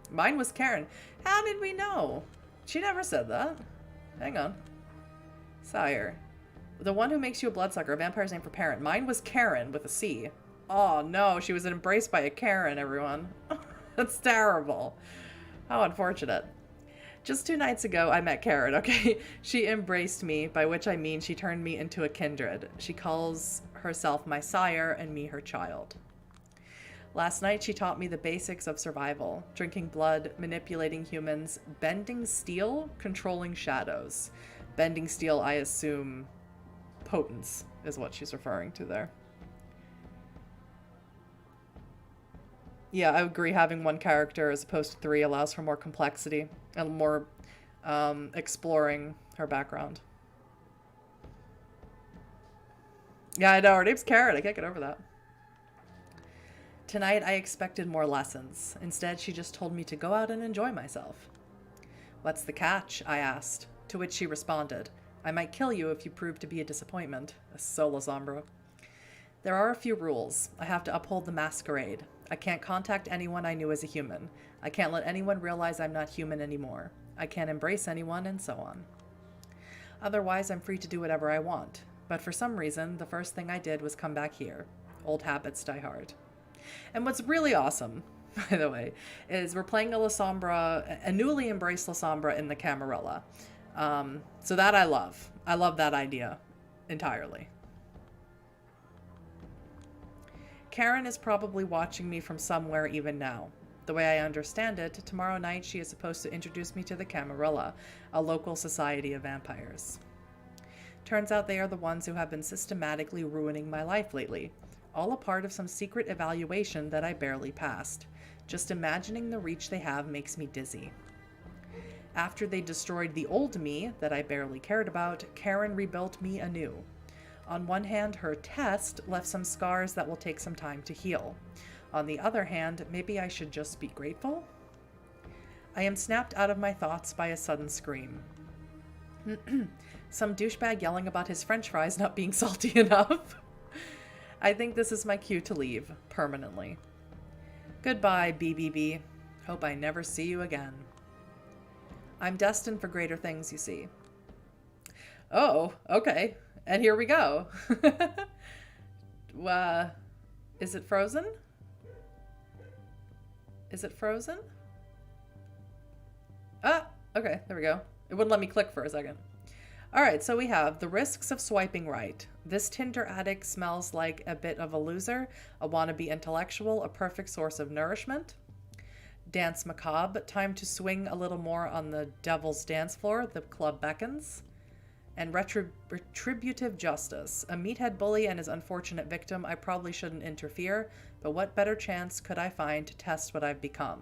Mine was Karen. How did we know? She never said that. Hang on. Sire. The one who makes you a bloodsucker. A vampire's name for parent. Mine was Karen with a C. Oh no, she was embraced by a Karen, everyone. That's terrible. How unfortunate. Just 2 nights ago, I met Karen, okay? She embraced me, by which I mean she turned me into a kindred. She calls herself my sire and me her child. Last night, she taught me the basics of survival. Drinking blood, manipulating humans, bending steel, controlling shadows. Bending steel, I assume, potence is what she's referring to there. Yeah, I agree. Having 1 character as opposed to 3 allows for more complexity and more exploring her background. Yeah, I know. Her name's Karen. I can't get over that. Tonight, I expected more lessons. Instead, she just told me to go out and enjoy myself. What's the catch? I asked, to which she responded, I might kill you if you prove to be a disappointment. A solo Lasombra. There are a few rules. I have to uphold the Masquerade. I can't contact anyone I knew as a human. I can't let anyone realize I'm not human anymore. I can't embrace anyone, and so on. Otherwise, I'm free to do whatever I want. But for some reason, the first thing I did was come back here. Old habits die hard. And what's really awesome by the way, is we're playing a Lasombra, a newly embraced Lasombra in the Camarilla. So that I love. I love that idea entirely. Karen is probably watching me from somewhere even now. The way I understand it, tomorrow night she is supposed to introduce me to the Camarilla, a local society of vampires. Turns out they are the ones who have been systematically ruining my life lately, all a part of some secret evaluation that I barely passed. Just imagining the reach they have makes me dizzy. After they destroyed the old me that I barely cared about, Karen rebuilt me anew. On one hand, her test left some scars that will take some time to heal. On the other hand, maybe I should just be grateful? I am snapped out of my thoughts by a sudden scream. Some douchebag yelling about his french fries not being salty enough. I think this is my cue to leave, permanently. Goodbye, BBB. Hope I never see you again. I'm destined for greater things, you see. Oh, okay. And here we go. Is it frozen? Is it frozen? Ah, okay, there we go. It wouldn't let me click for a second. All right, so we have the risks of swiping right. This Tinder addict smells like a bit of a loser, a wannabe intellectual, a perfect source of nourishment. Dance macabre, time to swing a little more on the devil's dance floor, the club beckons. And retributive justice, a meathead bully and his unfortunate victim. I probably shouldn't interfere, but what better chance could I find to test what I've become?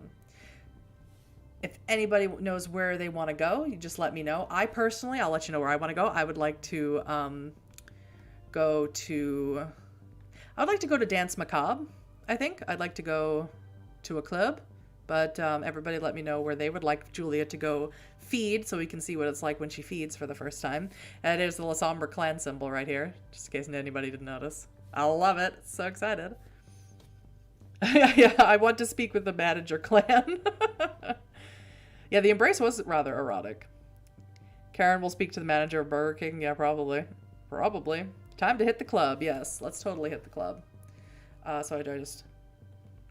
If anybody knows where they want to go, you just let me know. I personally, I'll let you know where I want to go. I would like to go to Dance Macabre, I think. I'd like to go to a club, but everybody let me know where they would like Julia to go feed so we can see what it's like when she feeds for the first time. And there's the Lasombra Clan symbol right here, just in case anybody didn't notice. I love it. So excited. Yeah, I want to speak with the manager clan. Yeah, the embrace was rather erotic. Karen will speak to the manager of Burger King. Yeah, probably. Probably. Time to hit the club. Yes, let's totally hit the club. So I just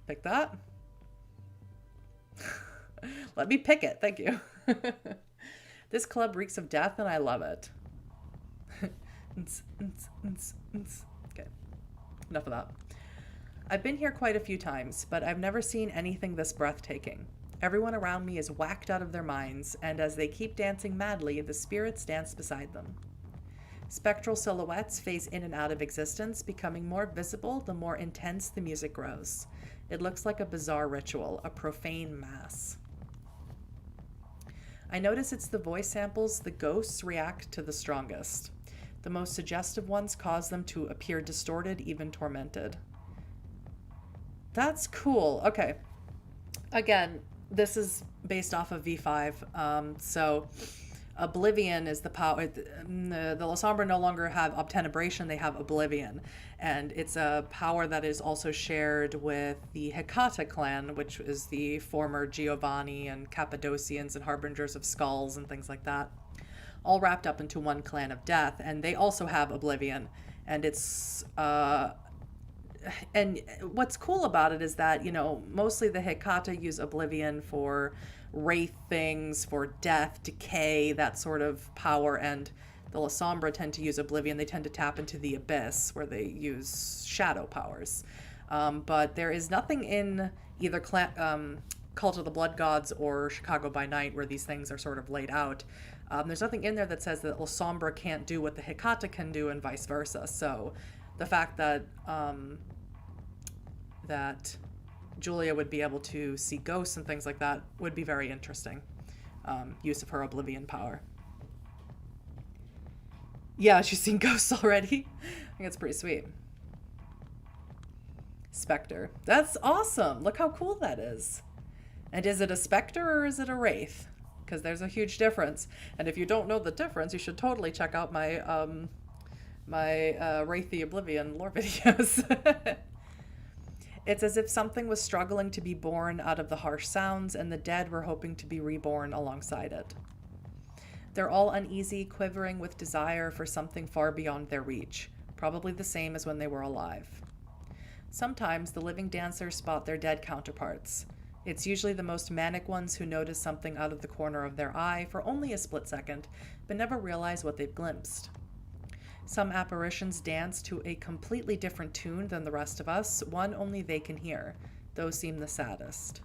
pick that. Let me pick it. Thank you. This club reeks of death and I love it. Okay. Enough of that. I've been here quite a few times, but I've never seen anything this breathtaking. Everyone around me is whacked out of their minds, and as they keep dancing madly, the spirits dance beside them. Spectral silhouettes phase in and out of existence, becoming more visible the more intense the music grows. It looks like a bizarre ritual, a profane mass. I notice it's the voice samples the ghosts react to the strongest. The most suggestive ones cause them to appear distorted, even tormented. That's cool. Okay. Again, this is based off of V5. So Oblivion is the power. The Lasombra no longer have obtenebration, they have Oblivion. And it's a power that is also shared with the Hecata clan, which is the former Giovanni and Cappadocians and Harbingers of Skulls and things like that. All wrapped up into one clan of death. And they also have Oblivion. And it's... and what's cool about it is that, you know, mostly the Hecata use Oblivion for wraith things, for death, decay, that sort of power, and the Lasombra tend to use Oblivion. They tend to tap into the Abyss, where they use shadow powers. But there is nothing in either Cult of the Blood Gods or Chicago by Night where these things are sort of laid out. There's nothing in there that says that Lasombra can't do what the Hecata can do and vice versa. So the fact that that Julia would be able to see ghosts and things like that would be very interesting. Use of her Oblivion power. Yeah, she's seen ghosts already. I think it's pretty sweet. Spectre. That's awesome. Look how cool that is. And is it a spectre or is it a wraith? Because there's a huge difference. And if you don't know the difference, you should totally check out my Wraithy Oblivion lore videos. It's as if something was struggling to be born out of the harsh sounds, and the dead were hoping to be reborn alongside it. They're all uneasy, quivering with desire for something far beyond their reach, probably the same as when they were alive. Sometimes the living dancers spot their dead counterparts. It's usually the most manic ones who notice something out of the corner of their eye for only a split second, but never realize what they've glimpsed. Some apparitions dance to a completely different tune than the rest of us, one only they can hear. Those seem the saddest.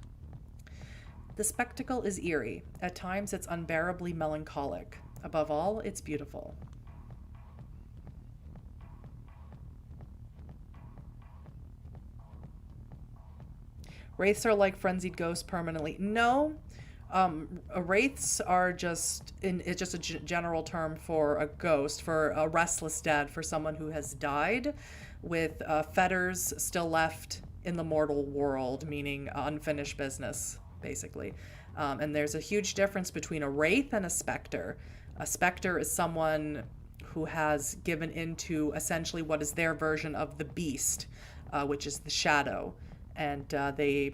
The spectacle is eerie. At times it's unbearably melancholic. Above all, it's beautiful. Wraiths are like frenzied ghosts permanently. No, wraiths are it's just a general term for a ghost, for a restless dead, for someone who has died with fetters still left in the mortal world, meaning unfinished business, basically. And there's a huge difference between a wraith and a specter. A specter is someone who has given into essentially what is their version of the beast, which is the shadow. And they're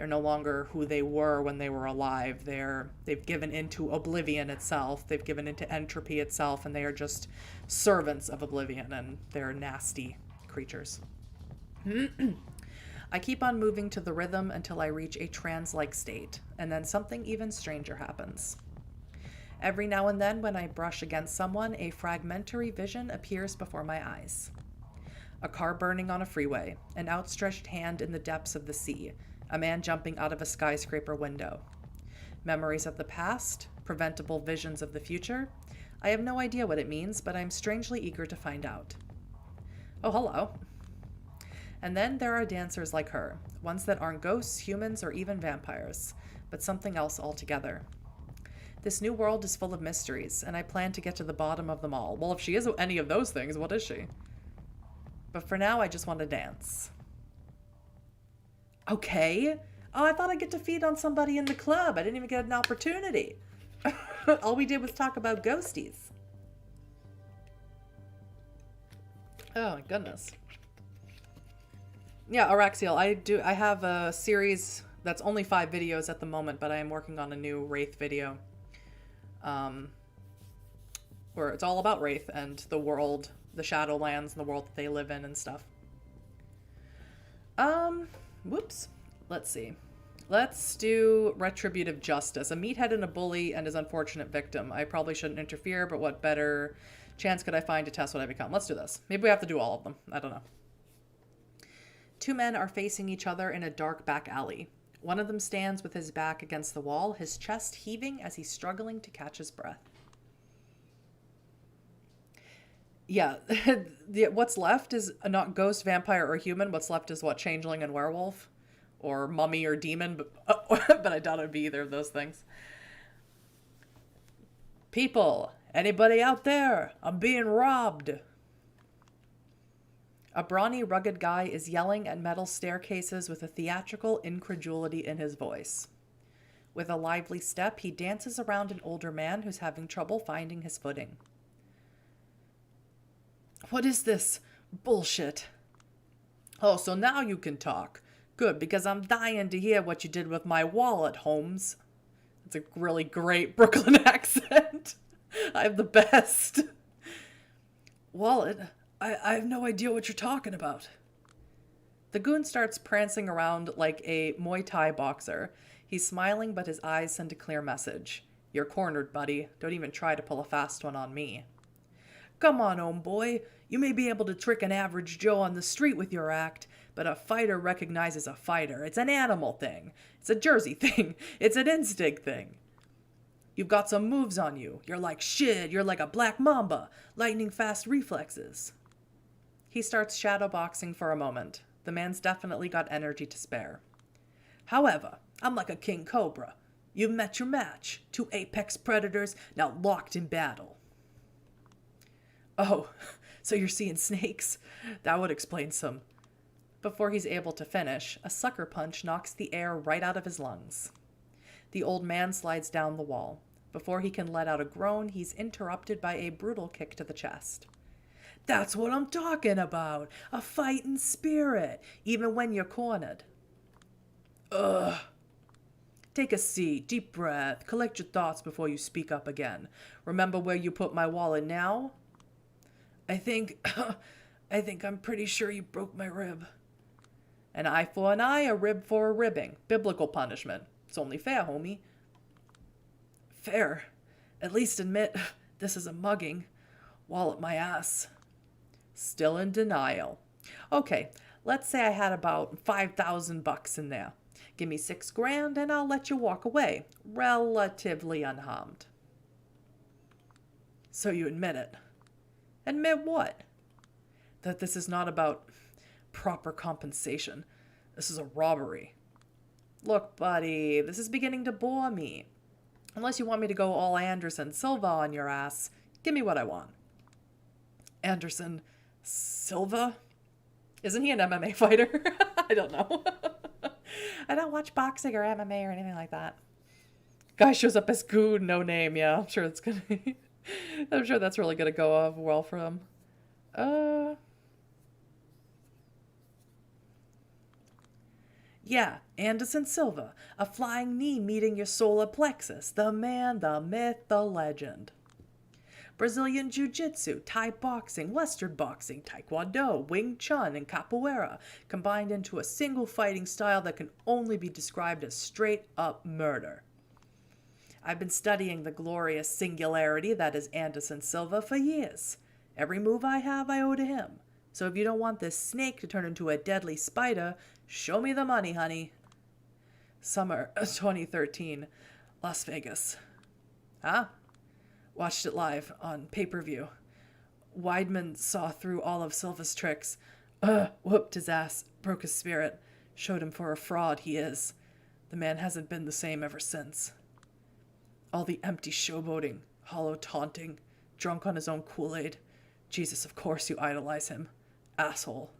no longer who they were when they were alive. They've given into oblivion itself. They've given into entropy itself, and they are just servants of oblivion, and they're nasty creatures. I keep on moving to the rhythm until I reach a trance-like state, and then something even stranger happens. Every now and then, when I brush against someone, a fragmentary vision appears before my eyes. A car burning on a freeway, an outstretched hand in the depths of the sea, a man jumping out of a skyscraper window. Memories of the past, preventable visions of the future. I have no idea what it means, but I'm strangely eager to find out. Oh, hello. And then there are dancers like her, ones that aren't ghosts, humans, or even vampires, but something else altogether. This new world is full of mysteries, and I plan to get to the bottom of them all. Well, if she is any of those things, what is she? But for now, I just want to dance. Okay. Oh, I thought I'd get to feed on somebody in the club. I didn't even get an opportunity. All we did was talk about ghosties. Oh, my goodness. Yeah, Araxiel, I have a series that's only 5 videos at the moment, but I am working on a new Wraith video. Where it's all about Wraith and the world, the Shadowlands, and the world that they live in and stuff. Whoops. Let's see. Let's do retributive justice. A meathead and a bully and his unfortunate victim. I probably shouldn't interfere, but what better chance could I find to test what I become? Let's do this. Maybe we have to do all of them. I don't know. 2 men are facing each other in a dark back alley. One of them stands with his back against the wall, his chest heaving as he's struggling to catch his breath. Yeah, what's left is not ghost, vampire, or human. What's left is what? Changeling and werewolf? Or mummy or demon? But I doubt it'd be either of those things. People, anybody out there? I'm being robbed. A brawny, rugged guy is yelling at metal staircases with a theatrical incredulity in his voice. With a lively step, he dances around an older man who's having trouble finding his footing. What is this bullshit? Oh, so now you can talk. Good, because I'm dying to hear what you did with my wallet, Holmes. It's a really great Brooklyn accent. I have the best. Wallet? I have no idea what you're talking about. The goon starts prancing around like a Muay Thai boxer. He's smiling, but his eyes send a clear message. You're cornered, buddy. Don't even try to pull a fast one on me. Come on, homeboy. You may be able to trick an average Joe on the street with your act, but a fighter recognizes a fighter. It's an animal thing. It's a Jersey thing. It's an instinct thing. You've got some moves on you. You're like shit. You're like a black mamba. Lightning fast reflexes. He starts shadowboxing for a moment. The man's definitely got energy to spare. However, I'm like a king cobra. You've met your match. 2 apex predators now locked in battle. Oh, so you're seeing snakes? That would explain some. Before he's able to finish, a sucker punch knocks the air right out of his lungs. The old man slides down the wall. Before he can let out a groan, he's interrupted by a brutal kick to the chest. That's what I'm talking about. A fighting spirit, even when you're cornered. Ugh. Take a seat, deep breath, collect your thoughts before you speak up again. Remember where you put my wallet now? I think I think I'm pretty sure you broke my rib. An eye for an eye, a rib for a ribbing. Biblical punishment. It's only fair, homie. Fair. At least admit this is a mugging. Wallop my ass. Still in denial. Okay, let's say I had about $5,000 in there. Give me $6,000 and I'll let you walk away, relatively unharmed. So you admit it. Admit what? That this is not about proper compensation. This is a robbery. Look, buddy, this is beginning to bore me. Unless you want me to go all Anderson Silva on your ass, give me what I want. Anderson Silva? Isn't he an MMA fighter? I don't know. I don't watch boxing or MMA or anything like that. Guy shows up as Goon, no name. Yeah, I'm sure it's gonna be... I'm sure that's really gonna go off well for him. Yeah, Anderson Silva, a flying knee meeting your solar plexus, the man, the myth, the legend. Brazilian Jiu-Jitsu, Thai boxing, Western boxing, Taekwondo, Wing Chun, and Capoeira, combined into a single fighting style that can only be described as straight-up murder. I've been studying the glorious singularity that is Anderson Silva for years. Every move I have, I owe to him. So if you don't want this snake to turn into a deadly spider, show me the money, honey. Summer 2013, Las Vegas. Huh? Watched it live on pay-per-view. Weidman saw through all of Silva's tricks. Whooped his ass, broke his spirit, showed him for a fraud he is. The man hasn't been the same ever since. All the empty showboating, hollow taunting, drunk on his own Kool-Aid. Jesus, of course you idolize him. Asshole.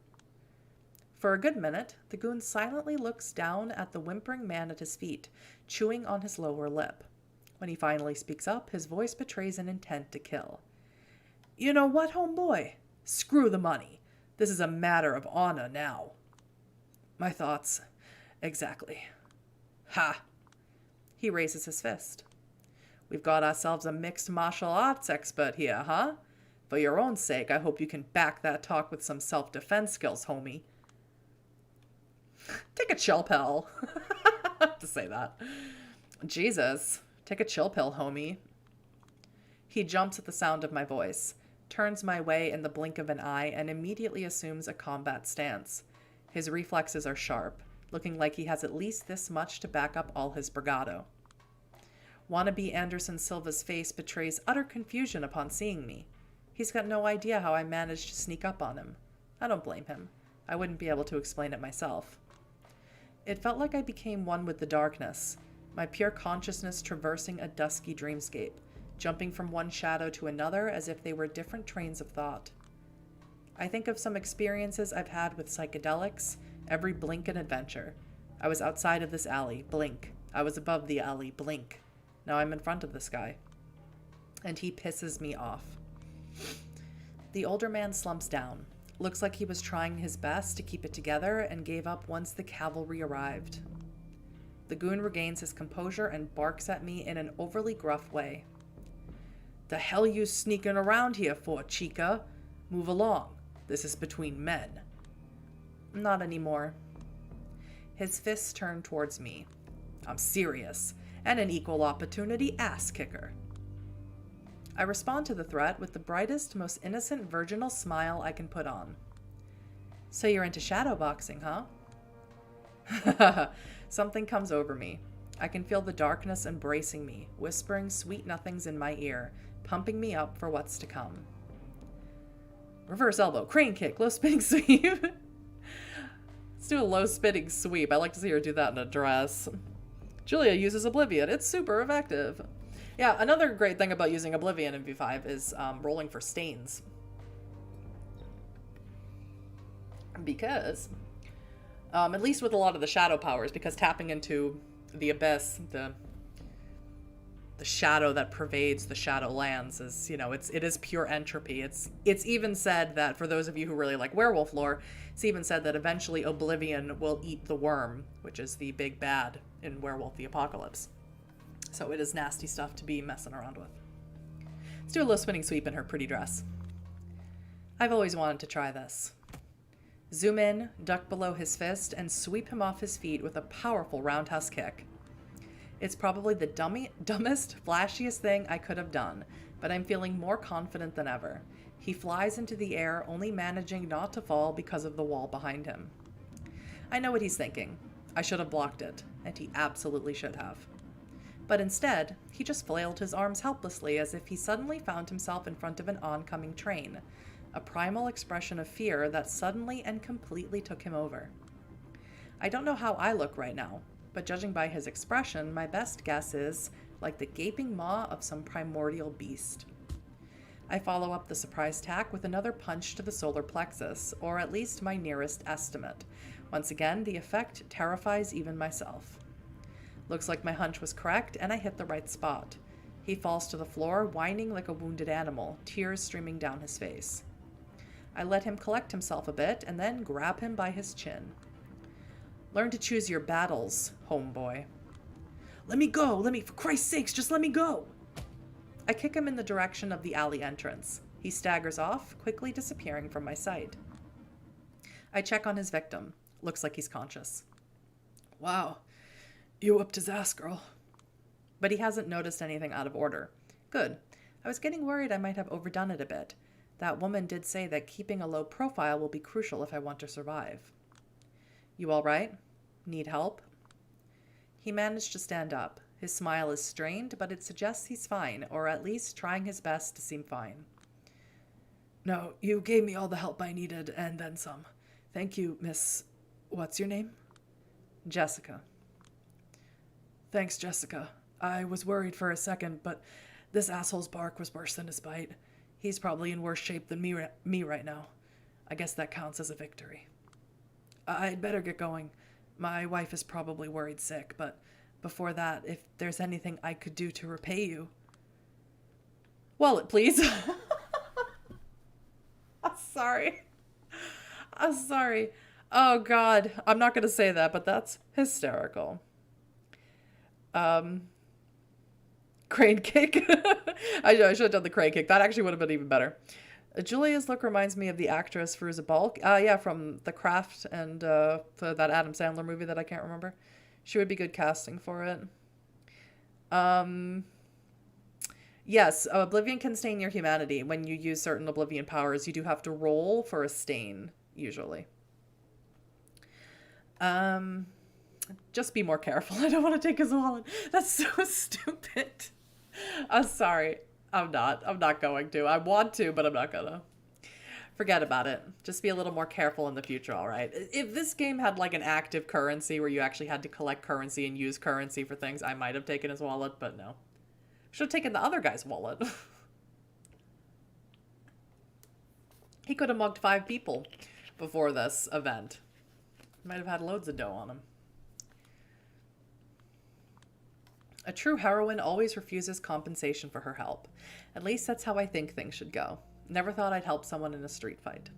For a good minute, the goon silently looks down at the whimpering man at his feet, chewing on his lower lip. When he finally speaks up, his voice betrays an intent to kill. You know what, homeboy? Screw the money. This is a matter of honor now. My thoughts. Exactly. Ha! He raises his fist. We've got ourselves a mixed martial arts expert here, huh? For your own sake, I hope you can back that talk with some self-defense skills, homie. Take a chill pill. To say that. Jesus. Take a chill pill, homie. He jumps at the sound of my voice, turns my way in the blink of an eye, and immediately assumes a combat stance. His reflexes are sharp, looking like he has at least this much to back up all his bravado. Wannabe Anderson Silva's face betrays utter confusion upon seeing me. He's got no idea how I managed to sneak up on him. I don't blame him. I wouldn't be able to explain it myself. It felt like I became one with the darkness, my pure consciousness traversing a dusky dreamscape, jumping from one shadow to another as if they were different trains of thought. I think of some experiences I've had with psychedelics, every blink an adventure. I was outside of this alley, blink. I was above the alley, blink. Now I'm in front of this guy. And he pisses me off. The older man slumps down. Looks like he was trying his best to keep it together and gave up once the cavalry arrived. The goon regains his composure and barks at me in an overly gruff way. The hell you sneaking around here for, chica? Move along. This is between men. Not anymore. His fists turn towards me. I'm serious, and an equal opportunity ass kicker. I respond to the threat with the brightest, most innocent virginal smile I can put on. So you're into shadowboxing, huh? Something comes over me. I can feel the darkness embracing me, whispering sweet nothings in my ear, pumping me up for what's to come. Reverse elbow, crane kick, low spinning sweep. Let's do a low spinning sweep. I like to see her do that in a dress. Julia uses Oblivion. It's super effective. Yeah, another great thing about using Oblivion in V5 is rolling for stains. Because, at least with a lot of the shadow powers, because tapping into the abyss, the shadow that pervades the Shadowlands is, it is pure entropy. It's even said that, for those of you who really like werewolf lore, it's even said that eventually Oblivion will eat the worm, which is the big bad in Werewolf the Apocalypse. So it is nasty stuff to be messing around with. Let's do a low spinning sweep in her pretty dress. I've always wanted to try this. Zoom in, duck below his fist, and sweep him off his feet with a powerful roundhouse kick. It's probably the dumbest, flashiest thing I could have done, but I'm feeling more confident than ever. He flies into the air, only managing not to fall because of the wall behind him. I know what he's thinking. I should have blocked it, and he absolutely should have. But instead, he just flailed his arms helplessly as if he suddenly found himself in front of an oncoming train, a primal expression of fear that suddenly and completely took him over. I don't know how I look right now, but judging by his expression, my best guess is like the gaping maw of some primordial beast. I follow up the surprise attack with another punch to the solar plexus, or at least my nearest estimate. Once again, the effect terrifies even myself. Looks like my hunch was correct, and I hit the right spot. He falls to the floor, whining like a wounded animal, tears streaming down his face. I let him collect himself a bit, and then grab him by his chin. Learn to choose your battles, homeboy. Let me go! For Christ's sakes, just let me go! I kick him in the direction of the alley entrance. He staggers off, quickly disappearing from my sight. I check on his victim. Looks like he's conscious. Wow, you whipped his ass, girl. But he hasn't noticed anything out of order. Good. I was getting worried I might have overdone it a bit. That woman did say that keeping a low profile will be crucial if I want to survive. You all right? Need help? He managed to stand up. His smile is strained, but it suggests he's fine, or at least trying his best to seem fine. No, you gave me all the help I needed, and then some. Thank you, Miss... What's your name? Jessica. Thanks, Jessica. I was worried for a second, but this asshole's bark was worse than his bite. He's probably in worse shape than me right now. I guess that counts as a victory. I'd better get going. My wife is probably worried sick, but before that, if there's anything I could do to repay you... Wallet, please. I'm sorry. Oh, God. I'm not going to say that, but that's hysterical. Crane kick. I should have done the crane kick. That actually would have been even better. Julia's look reminds me of the actress Fruza Balk. Yeah, from The Craft and that Adam Sandler movie that I can't remember. She would be good casting for it. Yes, Oblivion can stain your humanity. When you use certain Oblivion powers, you do have to roll for a stain, usually. Just be more careful. I don't want to take his wallet. That's so stupid. I'm sorry. I'm not going to. I want to, but I'm not gonna. Forget about it. Just be a little more careful in the future, all right? If this game had like an active currency where you actually had to collect currency and use currency for things, I might have taken his wallet, but no. Should have taken the other guy's wallet. He could have mugged 5 people before this event. Might have had loads of dough on him. A true heroine always refuses compensation for her help. At least that's how I think things should go. Never thought I'd help someone in a street fight.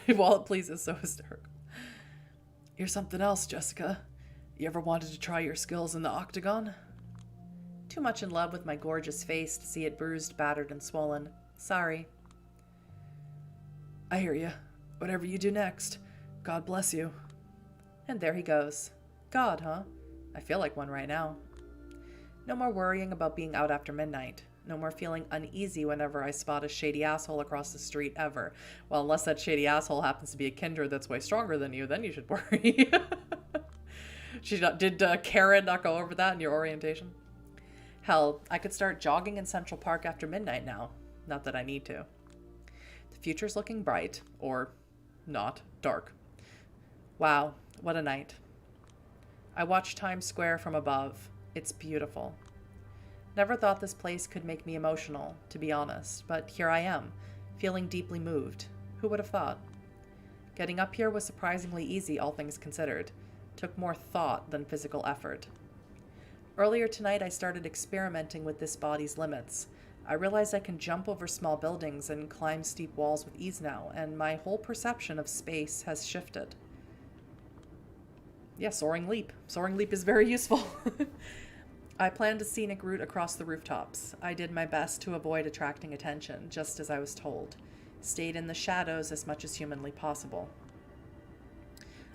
Wallet, please, is so hysterical. You're something else, Jessica. You ever wanted to try your skills in the octagon? Too much in love with my gorgeous face to see it bruised, battered, and swollen. Sorry. I hear you. Whatever you do next, God bless you. And there he goes. God, huh? I feel like one right now. No more worrying about being out after midnight. No more feeling uneasy whenever I spot a shady asshole across the street ever. Well, unless that shady asshole happens to be a kindred that's way stronger than you, then you should worry. Did Karen not go over that in your orientation? Hell, I could start jogging in Central Park after midnight now. Not that I need to. The future's looking bright. Or not. Dark. Wow, what a night. I watch Times Square from above. It's beautiful. Never thought this place could make me emotional, to be honest, but here I am, feeling deeply moved. Who would have thought? Getting up here was surprisingly easy, all things considered. Took more thought than physical effort. Earlier tonight, I started experimenting with this body's limits. I realized I can jump over small buildings and climb steep walls with ease now, and my whole perception of space has shifted. Yeah, soaring leap. Soaring leap is very useful. I planned a scenic route across the rooftops. I did my best to avoid attracting attention, just as I was told. Stayed in the shadows as much as humanly possible.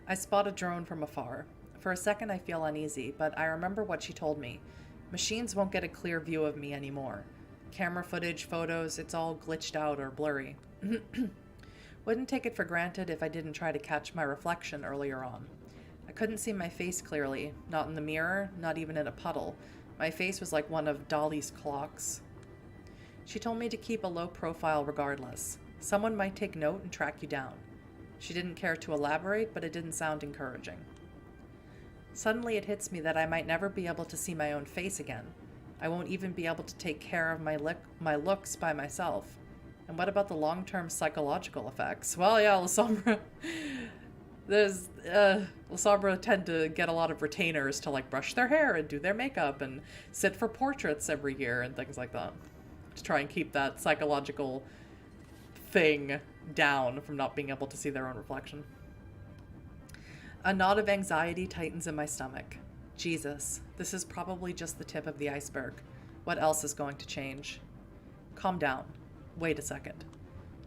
I spot a drone from afar. For a second I feel uneasy, but I remember what she told me. Machines won't get a clear view of me anymore. Camera footage, photos, it's all glitched out or blurry. Wouldn't take it for granted if I didn't try to catch my reflection earlier on. I couldn't see my face clearly, not in the mirror, not even in a puddle. My face was like one of Dolly's clocks. She told me to keep a low profile regardless. Someone might take note and track you down. She didn't care to elaborate, but it didn't sound encouraging. Suddenly it hits me that I might never be able to see my own face again. I won't even be able to take care of my looks by myself. And what about the long-term psychological effects? Well, yeah, Lasombra... Lasombra tend to get a lot of retainers to, like, brush their hair and do their makeup and sit for portraits every year and things like that. To try and keep that psychological thing down from not being able to see their own reflection. A knot of anxiety tightens in my stomach. Jesus, this is probably just the tip of the iceberg. What else is going to change? Calm down. Wait a second.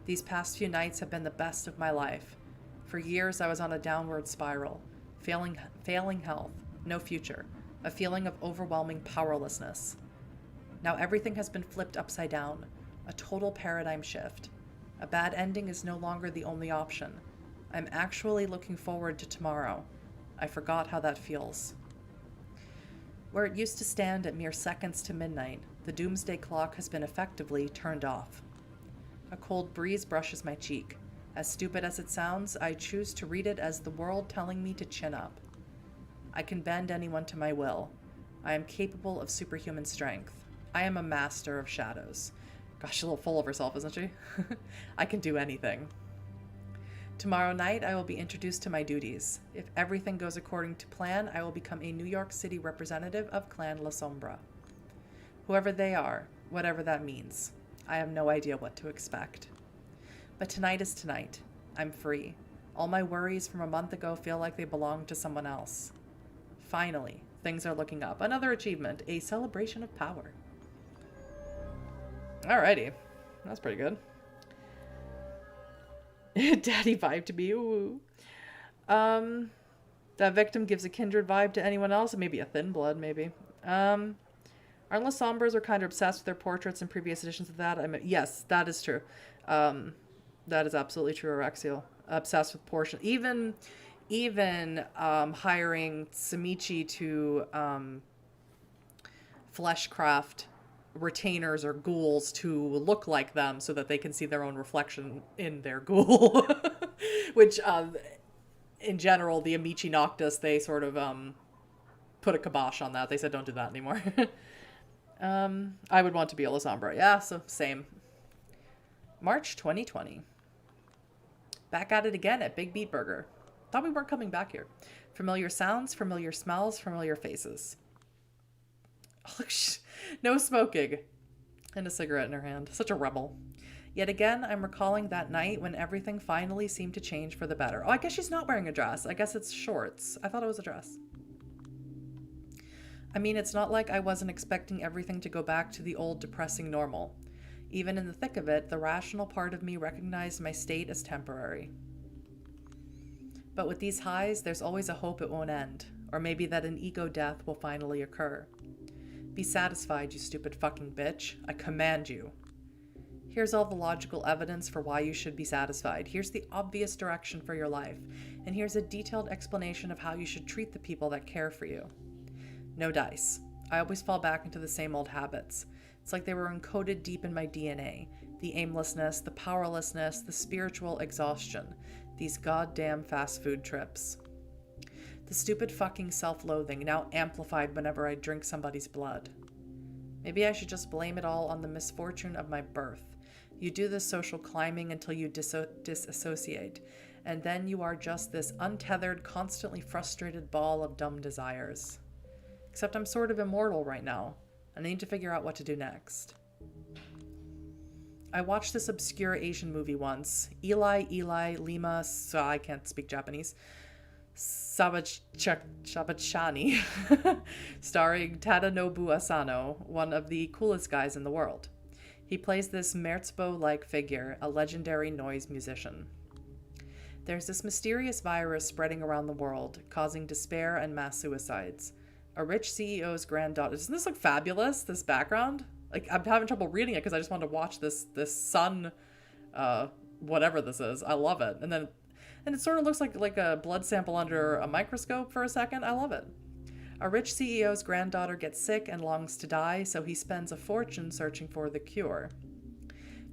These past few nights have been the best of my life. For years I was on a downward spiral. Failing health. No future. A feeling of overwhelming powerlessness. Now everything has been flipped upside down. A total paradigm shift. A bad ending is no longer the only option. I'm actually looking forward to tomorrow. I forgot how that feels. Where it used to stand at mere seconds to midnight, the doomsday clock has been effectively turned off. A cold breeze brushes my cheek. As stupid as it sounds, I choose to read it as the world telling me to chin up. I can bend anyone to my will. I am capable of superhuman strength. I am a master of shadows. Gosh, she's a little full of herself, isn't she? I can do anything. Tomorrow night, I will be introduced to my duties. If everything goes according to plan, I will become a New York City representative of Clan Lasombra. Whoever they are, whatever that means, I have no idea what to expect. But tonight is tonight. I'm free. All my worries from a month ago feel like they belong to someone else. Finally, things are looking up. Another achievement, a celebration of power. Alrighty, that's pretty good. Daddy vibe to me. Ooh. That victim gives a kindred vibe to anyone else. Maybe a thin blood, maybe. Aren't Lasombras are kind of obsessed with their portraits in previous editions of that? I mean, yes, that is true. That is absolutely true, Arexial. Obsessed with portion. Even hiring Samichi to fleshcraft retainers or ghouls to look like them so that they can see their own reflection in their ghoul. Which, in general, the Amici Noctis, they sort of put a kibosh on that. They said don't do that anymore. I would want to be a Lasombra. Yeah, so same. March 2020. Back at it again at Big Beat Burger. Thought we weren't coming back here. Familiar sounds, familiar smells, familiar faces. Oh, no smoking. And a cigarette in her hand. Such a rebel. Yet again, I'm recalling that night when everything finally seemed to change for the better. Oh, I guess she's not wearing a dress. I guess it's shorts. I thought it was a dress. I mean, it's not like I wasn't expecting everything to go back to the old depressing normal. Even in the thick of it, the rational part of me recognized my state as temporary. But with these highs, there's always a hope it won't end. Or maybe that an ego death will finally occur. Be satisfied, you stupid fucking bitch. I command you. Here's all the logical evidence for why you should be satisfied. Here's the obvious direction for your life. And here's a detailed explanation of how you should treat the people that care for you. No dice. I always fall back into the same old habits. It's like they were encoded deep in my DNA. The aimlessness, the powerlessness, the spiritual exhaustion. These goddamn fast food trips. The stupid fucking self-loathing, now amplified whenever I drink somebody's blood. Maybe I should just blame it all on the misfortune of my birth. You do this social climbing until you disassociate, and then you are just this untethered, constantly frustrated ball of dumb desires. Except I'm sort of immortal right now. I need to figure out what to do next. I watched this obscure Asian movie once. Eli, Lima, so I can't speak Japanese. Sabachani, starring Tadanobu Asano, one of the coolest guys in the world. He plays this Merzbow-like figure, a legendary noise musician. There's this mysterious virus spreading around the world, causing despair and mass suicides. A rich CEO's granddaughter... Doesn't this look fabulous, this background? Like, I'm having trouble reading it because I just want to watch this sun, whatever this is. I love it. And it sort of looks like a blood sample under a microscope for a second. I love it. A rich CEO's granddaughter gets sick and longs to die, so he spends a fortune searching for the cure.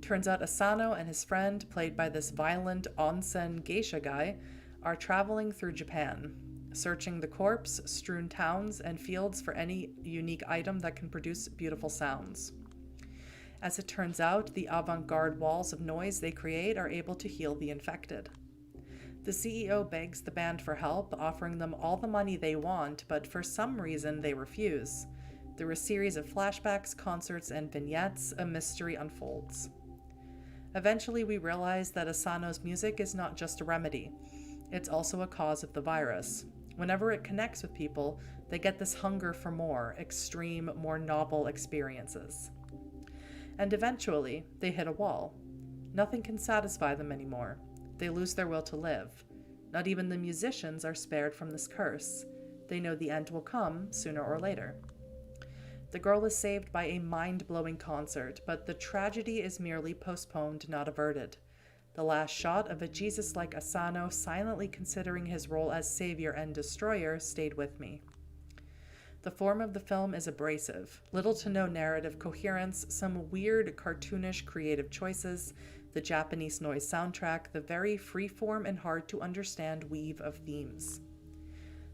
Turns out Asano and his friend, played by this violent onsen geisha guy, are traveling through Japan, searching the corpse-strewn towns and fields for any unique item that can produce beautiful sounds. As it turns out, the avant-garde walls of noise they create are able to heal the infected. The CEO begs the band for help, offering them all the money they want, but for some reason they refuse. Through a series of flashbacks, concerts, and vignettes, a mystery unfolds. Eventually, we realize that Asano's music is not just a remedy. It's also a cause of the virus. Whenever it connects with people, they get this hunger for more, extreme, more novel experiences. And eventually, they hit a wall. Nothing can satisfy them anymore. They lose their will to live. Not even the musicians are spared from this curse. They know the end will come sooner or later. The girl is saved by a mind-blowing concert, but the tragedy is merely postponed, not averted. The last shot of a Jesus-like Asano silently considering his role as savior and destroyer stayed with me. The form of the film is abrasive, little to no narrative coherence, some weird, cartoonish creative choices, the Japanese noise soundtrack, the very free-form and hard-to-understand weave of themes.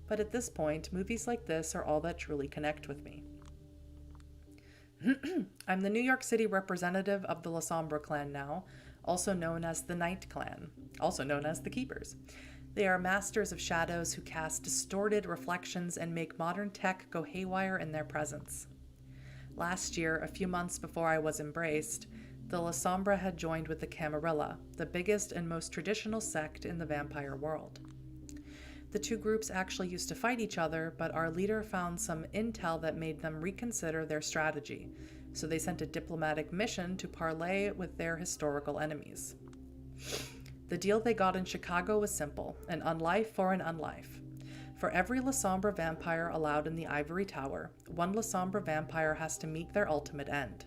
But at this point, movies like this are all that truly connect with me. I'm the New York City representative of the Lasombra Clan now, also known as the Night Clan, also known as the Keepers. They are masters of shadows who cast distorted reflections and make modern tech go haywire in their presence. Last year, a few months before I was embraced, the Lasombra had joined with the Camarilla, the biggest and most traditional sect in the vampire world. The two groups actually used to fight each other, but our leader found some intel that made them reconsider their strategy, so they sent a diplomatic mission to parley with their historical enemies. The deal they got in Chicago was simple, an unlife for an unlife. For every Lasombra vampire allowed in the Ivory Tower, one Lasombra vampire has to meet their ultimate end.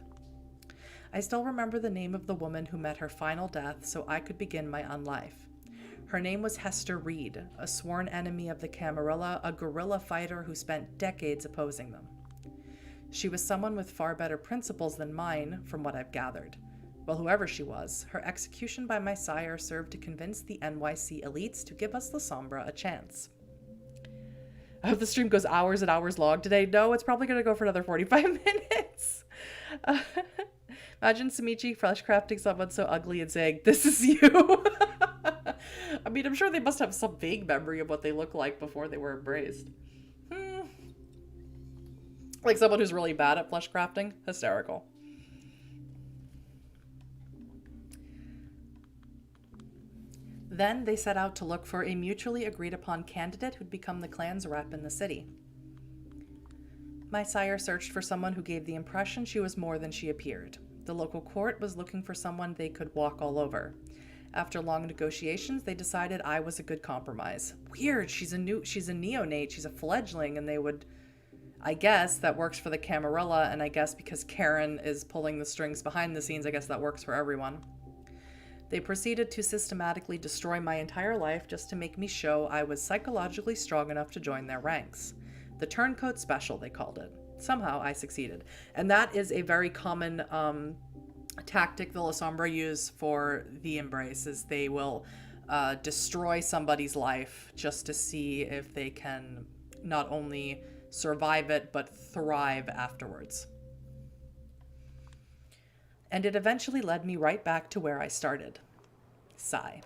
I still remember the name of the woman who met her final death so I could begin my unlife. Her name was Hester Reed, a sworn enemy of the Camarilla, a guerrilla fighter who spent decades opposing them. She was someone with far better principles than mine, from what I've gathered. Well, whoever she was, her execution by my sire served to convince the NYC elites to give us Lasombra a chance. I hope the stream goes hours and hours long today. No, it's probably going to go for another 45 minutes. Imagine Samichi flesh crafting someone so ugly and saying, "This is you." I mean, I'm sure they must have some vague memory of what they look like before they were embraced. Like someone who's really bad at flesh crafting. Hysterical. Then they set out to look for a mutually agreed upon candidate who'd become the clan's rep in the city. My sire searched for someone who gave the impression she was more than she appeared. The local court was looking for someone they could walk all over. After long negotiations, they decided I was a good compromise. Weird, she's a neonate, she's a fledgling, and they would... I guess that works for the Camarilla, and I guess because Karen is pulling the strings behind the scenes, I guess that works for everyone. They proceeded to systematically destroy my entire life just to make me show I was psychologically strong enough to join their ranks. The turncoat special, they called it. Somehow I succeeded. And that is a very common tactic the Lasombra use for the Embrace, is they will destroy somebody's life just to see if they can not only survive it, but thrive afterwards. And it eventually led me right back to where I started. Sigh.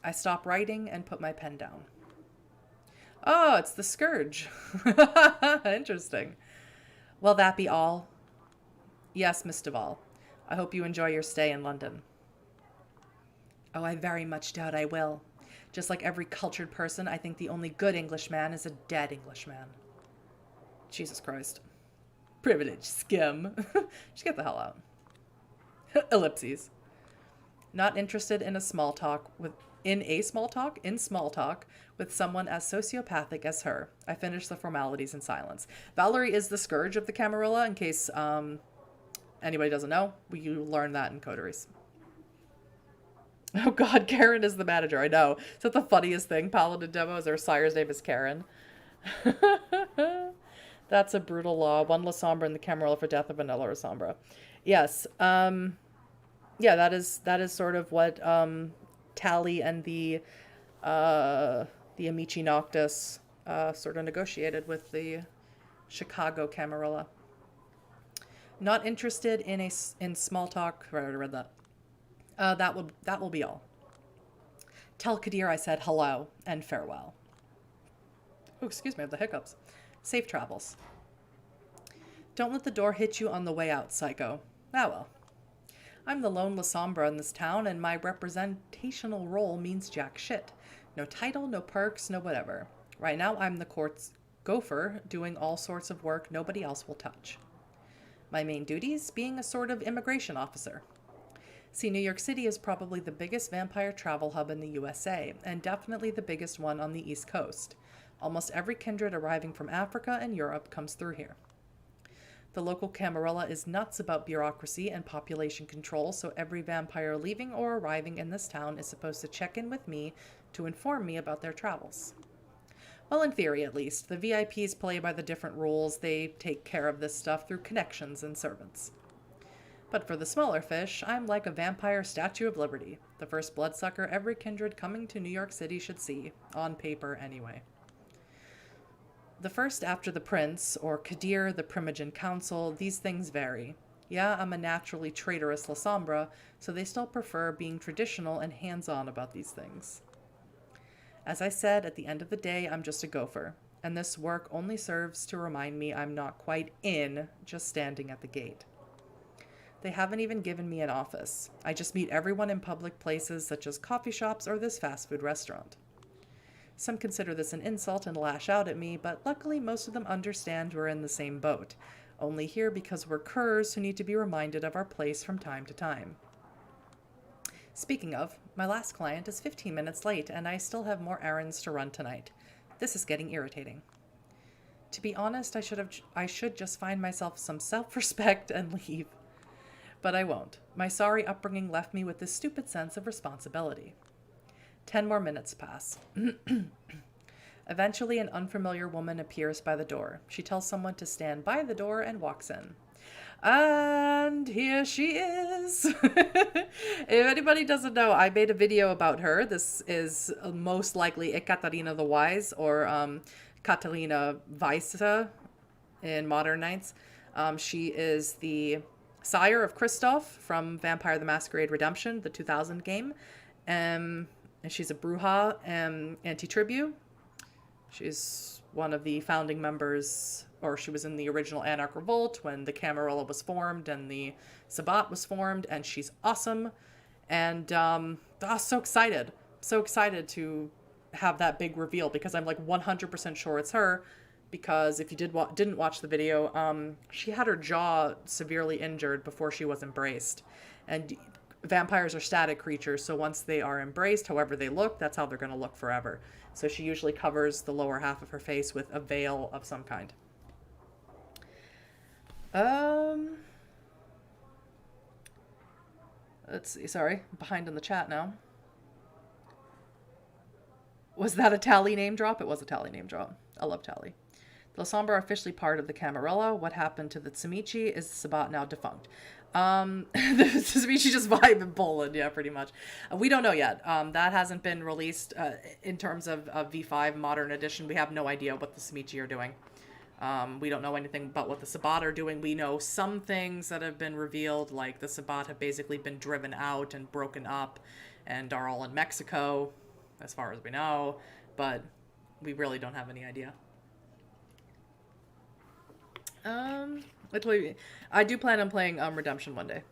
I stopped writing and put my pen down. Oh, it's the Scourge. Interesting. Will that be all? Yes, Miss Duval. I hope you enjoy your stay in London. Oh, I very much doubt I will. Just like every cultured person, I think the only good Englishman is a dead Englishman. Jesus Christ. Privilege, skim. Just get the hell out. Ellipses. Not interested in small talk with someone as sociopathic as her. I finished the formalities in silence. Valerie is the scourge of the Camarilla, in case anybody doesn't know. We learned that in Coteries. Oh god, Karen is the manager. I know. Is that the funniest thing? Paladin demos, their sire's name is Karen. That's a brutal law. One Lasombra in the Camarilla for death of another Lasombra. Yes. Yeah, that is sort of what Tally and the Amici Noctis sort of negotiated with the Chicago Camarilla. Not interested in small talk. Right, I already read that. That will be all. Tell Kadir I said hello and farewell. Oh, excuse me, I have the hiccups. Safe travels. Don't let the door hit you on the way out, psycho. Ah well. I'm the lone Lasombra in this town, and my representational role means jack shit. No title, no perks, no whatever. Right now, I'm the court's gopher, doing all sorts of work nobody else will touch. My main duties, being a sort of immigration officer. See, New York City is probably the biggest vampire travel hub in the USA, and definitely the biggest one on the East Coast. Almost every kindred arriving from Africa and Europe comes through here. The local Camarilla is nuts about bureaucracy and population control, so every vampire leaving or arriving in this town is supposed to check in with me to inform me about their travels. Well, in theory at least. The VIPs play by the different rules. They take care of this stuff through connections and servants. But for the smaller fish, I'm like a vampire Statue of Liberty, the first bloodsucker every kindred coming to New York City should see, on paper anyway. The first after the prince, or Kadir, the primogen council, these things vary. Yeah, I'm a naturally traitorous Lasombra, so they still prefer being traditional and hands-on about these things. As I said, at the end of the day, I'm just a gopher, and this work only serves to remind me I'm not quite in, just standing at the gate. They haven't even given me an office. I just meet everyone in public places such as coffee shops or this fast food restaurant. Some consider this an insult and lash out at me, but luckily most of them understand we're in the same boat, only here because we're curs who need to be reminded of our place from time to time. Speaking of, my last client is 15 minutes late, and I still have more errands to run tonight. This is getting irritating. To be honest, I should just find myself some self-respect and leave. But I won't. My sorry upbringing left me with this stupid sense of responsibility. 10 more minutes pass. Eventually, an unfamiliar woman appears by the door. She tells someone to stand by the door and walks in. And here she is. If anybody doesn't know, I made a video about her. This is most likely Catalina the Wise, or Catalina Weisse in Modern Knights. She is the sire of Christoph from Vampire the Masquerade Redemption, the 2000 game. And she's a Bruja anti-tribu. She's one of the founding members, or she was in the original Anarch Revolt when the Camarilla was formed and the Sabbat was formed, and she's awesome. And so excited. So excited to have that big reveal, because I'm like 100% sure it's her. Because if you didn't watch the video, she had her jaw severely injured before she was embraced. And vampires are static creatures, so once they are embraced, however they look, that's how they're going to look forever. So she usually covers the lower half of her face with a veil of some kind. Let's see, sorry, I'm behind in the chat now. Was that a Tally name drop? It was a Tally name drop. I love Tally. The Lasombra are officially part of the Camarilla. What happened to the Tsimichi? Is the Sabbat now defunct? The Tsimichi just vibe in Poland, yeah, pretty much. We don't know yet. That hasn't been released in terms of V5 Modern Edition. We have no idea what the Tsimichi are doing. We don't know anything about what the Sabbat are doing. We know some things that have been revealed, like the Sabbat have basically been driven out and broken up and are all in Mexico, as far as we know, but we really don't have any idea. I do plan on playing Redemption one day.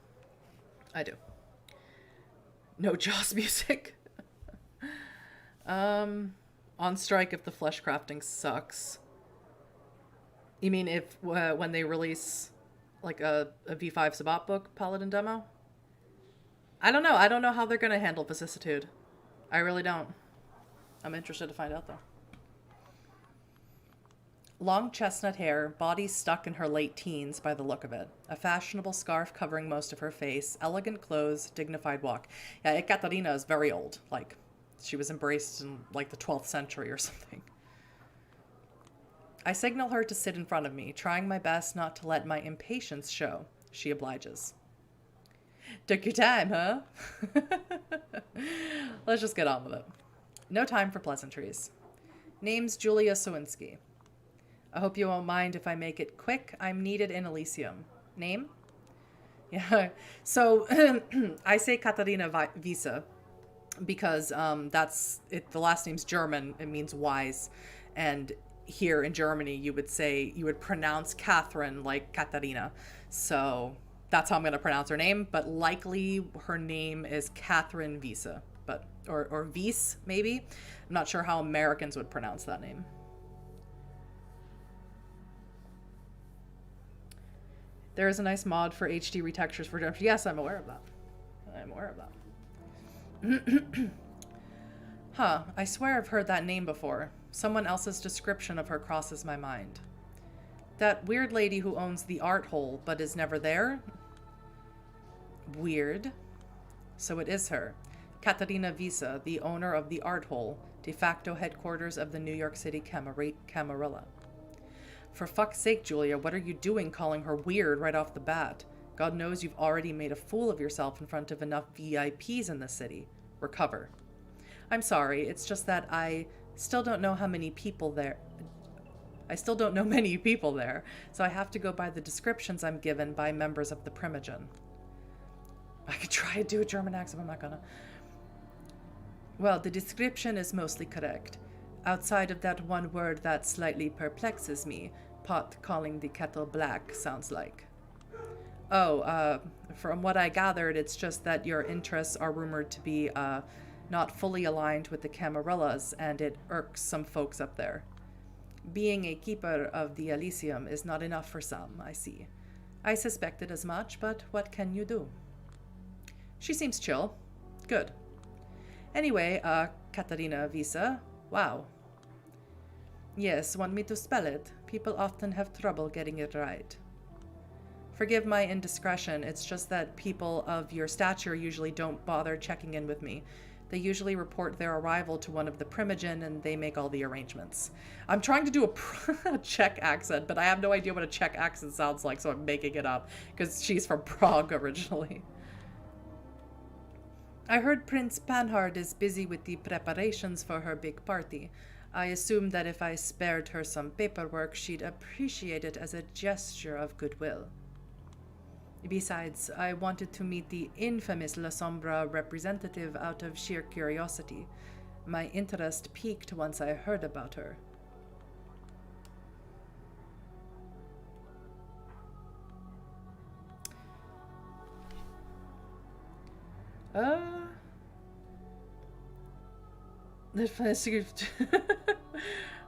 I do. No Jaws music. On strike if the flesh crafting sucks. You mean if when they release like a V5 Sabbat book Paladin demo? I don't know. I don't know how they're gonna handle vicissitude. I really don't. I'm interested to find out though. Long chestnut hair, body stuck in her late teens by the look of it. A fashionable scarf covering most of her face, elegant clothes, dignified walk. Yeah, Catalina is very old. Like, she was embraced in like the 12th century or something. I signal her to sit in front of me, trying my best not to let my impatience show. She obliges. Took your time, huh? Let's just get on with it. No time for pleasantries. Name's Julia Sowinski. I hope you won't mind if I make it quick. I'm needed in Elysium. Name? Yeah. So I say Catalina Visa because that's it. The last name's German. It means wise. And here in Germany, you would pronounce Catherine like Katarina. So that's how I'm going to pronounce her name. But likely her name is Catherine Visa. Or Wies, maybe. I'm not sure how Americans would pronounce that name. There is a nice mod for HD retextures for German. Yes, I'm aware of that. I'm aware of that. Huh, I swear I've heard that name before. Someone else's description of her crosses my mind. That weird lady who owns the art hole but is never there? Weird. So it is her. Catalina Visa, the owner of the art hole, de facto headquarters of the New York City Camarilla. For fuck's sake, Julia, what are you doing calling her weird right off the bat? God knows you've already made a fool of yourself in front of enough VIPs in the city. Recover. I'm sorry, it's just that I still don't know how many people there. I still don't know many people there, so I have to go by the descriptions I'm given by members of the primogen. I could try to do a German accent, I'm not gonna. Well, the description is mostly correct. Outside of that one word that slightly perplexes me, pot calling the kettle black sounds like. Oh, from what I gathered, it's just that your interests are rumored to be, not fully aligned with the Camarillas, and it irks some folks up there. Being a keeper of the Elysium is not enough for some, I see. I suspected as much, but what can you do? She seems chill. Good. Anyway, Catalina Visa, wow. Yes, want me to spell it? People often have trouble getting it right. Forgive my indiscretion, it's just that people of your stature usually don't bother checking in with me. They usually report their arrival to one of the primogen and they make all the arrangements. I'm trying to do a Czech accent, but I have no idea what a Czech accent sounds like, so I'm making it up, because she's from Prague originally. I heard Prince Panhard is busy with the preparations for her big party. I assumed that if I spared her some paperwork, she'd appreciate it as a gesture of goodwill. Besides, I wanted to meet the infamous Lasombra representative out of sheer curiosity. My interest peaked once I heard about her.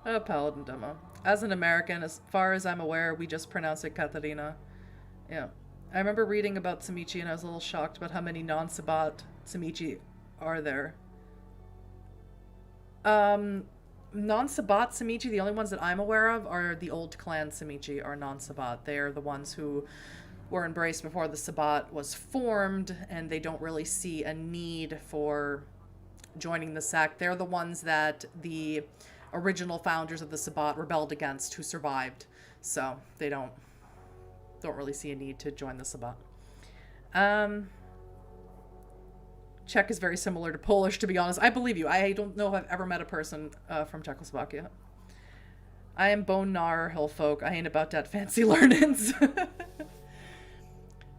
A paladin demo. As an American, as far as I'm aware, we just pronounce it Catalina. Yeah. I remember reading about Samichi and I was a little shocked about how many non-Sabbat Samichi are there. Non-Sabbat Samichi, the only ones that I'm aware of are the old clan Samichi are non-Sabbat. They are the ones who were embraced before the Sabbat was formed, and they don't really see a need for joining the sect. They're the ones that the original founders of the Sabbat rebelled against, who survived. So they don't really see a need to join the Sabbat. Czech is very similar to Polish, to be honest. I believe you. I don't know if I've ever met a person from Czechoslovakia. I am bone gnar hill folk. I ain't about that fancy learnings.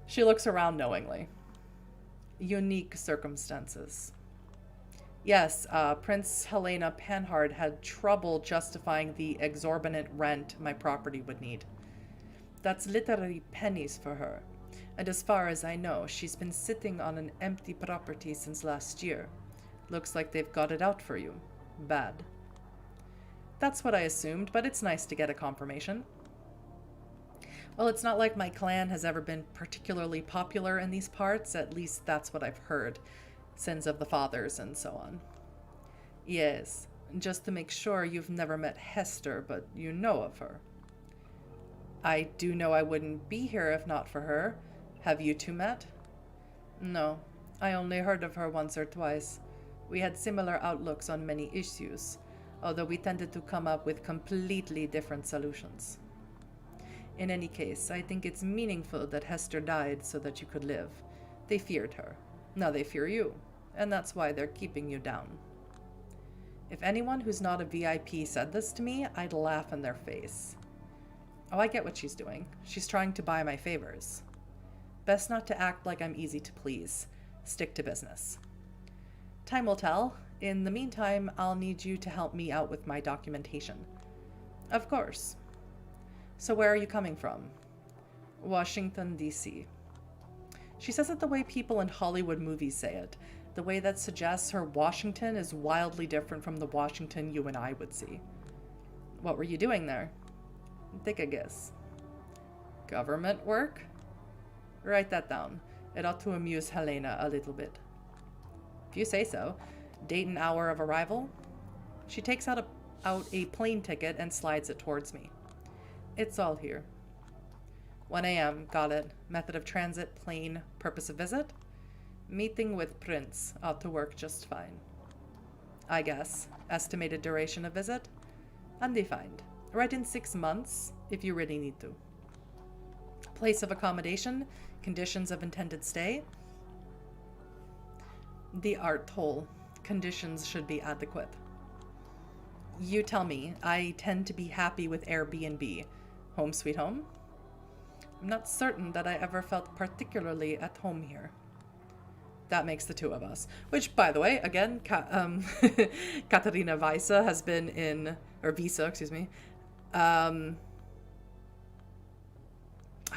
She looks around knowingly. Unique circumstances. Yes, Prince Helena Panhard had trouble justifying the exorbitant rent my property would need. That's literally pennies for her. And as far as I know, she's been sitting on an empty property since last year. Looks like they've got it out for you. Bad. That's what I assumed, but it's nice to get a confirmation. Well, it's not like my clan has ever been particularly popular in these parts, at least that's what I've heard. Sins of the fathers and so on. Yes, just to make sure you've never met Hester, but you know of her. I do know I wouldn't be here if not for her. Have you two met? No, I only heard of her once or twice. We had similar outlooks on many issues, although we tended to come up with completely different solutions. In any case, I think it's meaningful that Hester died so that you could live. They feared her. Now they fear you, and that's why they're keeping you down. If anyone who's not a VIP said this to me, I'd laugh in their face. Oh, I get what she's doing. She's trying to buy my favors. Best not to act like I'm easy to please. Stick to business. Time will tell. In the meantime, I'll need you to help me out with my documentation. Of course. So where are you coming from? Washington, D.C. She says it the way people in Hollywood movies say it, the way that suggests her Washington is wildly different from the Washington you and I would see. What were you doing there? Take a guess. Government work? Write that down. It ought to amuse Helena a little bit. If you say so. Date and hour of arrival? She takes out a plane ticket and slides it towards me. It's all here. 1 a.m. Got it. Method of transit, plane. Purpose of visit? Meeting with Prince. Ought to work just fine. I guess. Estimated duration of visit? Undefined. Write in 6 months, if you really need to. Place of accommodation? Conditions of intended stay? The art hole. Conditions should be adequate. You tell me. I tend to be happy with Airbnb. Home sweet home? I'm not certain that I ever felt particularly at home here. That makes the two of us. Which, by the way, again, Catalina Visa has been in, or Visa, excuse me. I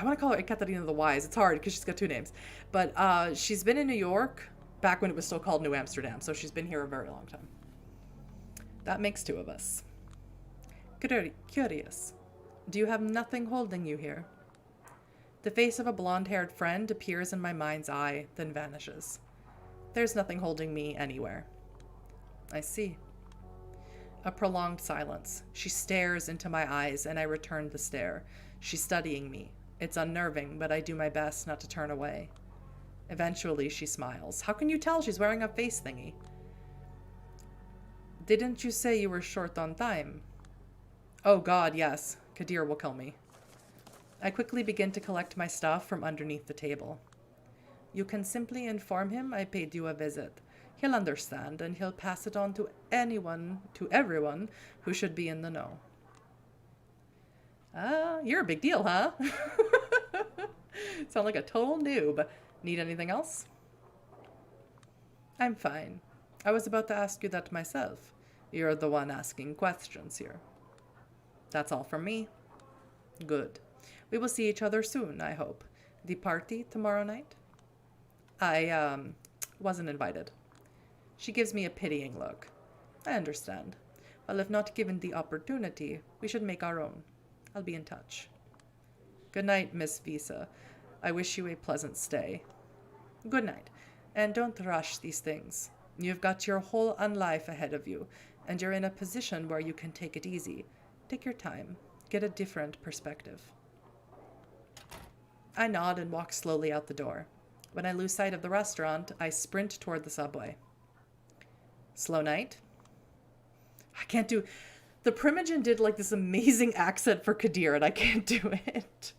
want to call her Catalina the Wise. It's hard because she's got two names. But she's been in New York back when it was still called New Amsterdam. So she's been here a very long time. That makes two of us. Curious. Do you have nothing holding you here? The face of a blonde-haired friend appears in my mind's eye, then vanishes. There's nothing holding me anywhere. I see. A prolonged silence. She stares into my eyes, and I return the stare. She's studying me. It's unnerving, but I do my best not to turn away. Eventually, she smiles. How can you tell she's wearing a face thingy? Didn't you say you were short on time? Oh God, yes. Kadir will kill me. I quickly begin to collect my stuff from underneath the table. You can simply inform him I paid you a visit. He'll understand, and he'll pass it on to everyone who should be in the know. You're a big deal, huh? Sound like a total noob. Need anything else? I'm fine. I was about to ask you that myself. You're the one asking questions here. That's all from me. Good. We will see each other soon, I hope. The party tomorrow night? I, wasn't invited. She gives me a pitying look. I understand. Well, if not given the opportunity, we should make our own. I'll be in touch. Good night, Miss Visa. I wish you a pleasant stay. Good night. And don't rush these things. You've got your whole life ahead of you, and you're in a position where you can take it easy. Take your time. Get a different perspective. I nod and walk slowly out the door. When I lose sight of the restaurant, I sprint toward the subway. Slow night? I can't do... The primogen did like this amazing accent for Kadir, and I can't do it.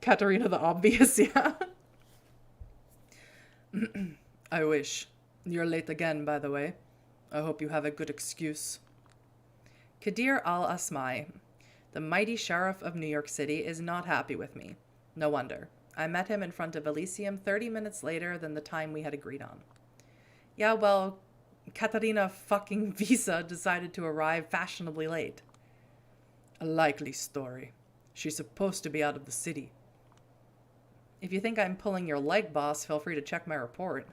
Katarina the obvious, yeah. I wish. You're late again, by the way. I hope you have a good excuse. Kadir al-Asmai, the mighty sheriff of New York City, is not happy with me. No wonder. I met him in front of Elysium 30 minutes later than the time we had agreed on. Yeah, well, Catalina fucking Visa decided to arrive fashionably late. A likely story. She's supposed to be out of the city. If you think I'm pulling your leg, boss, feel free to check my report.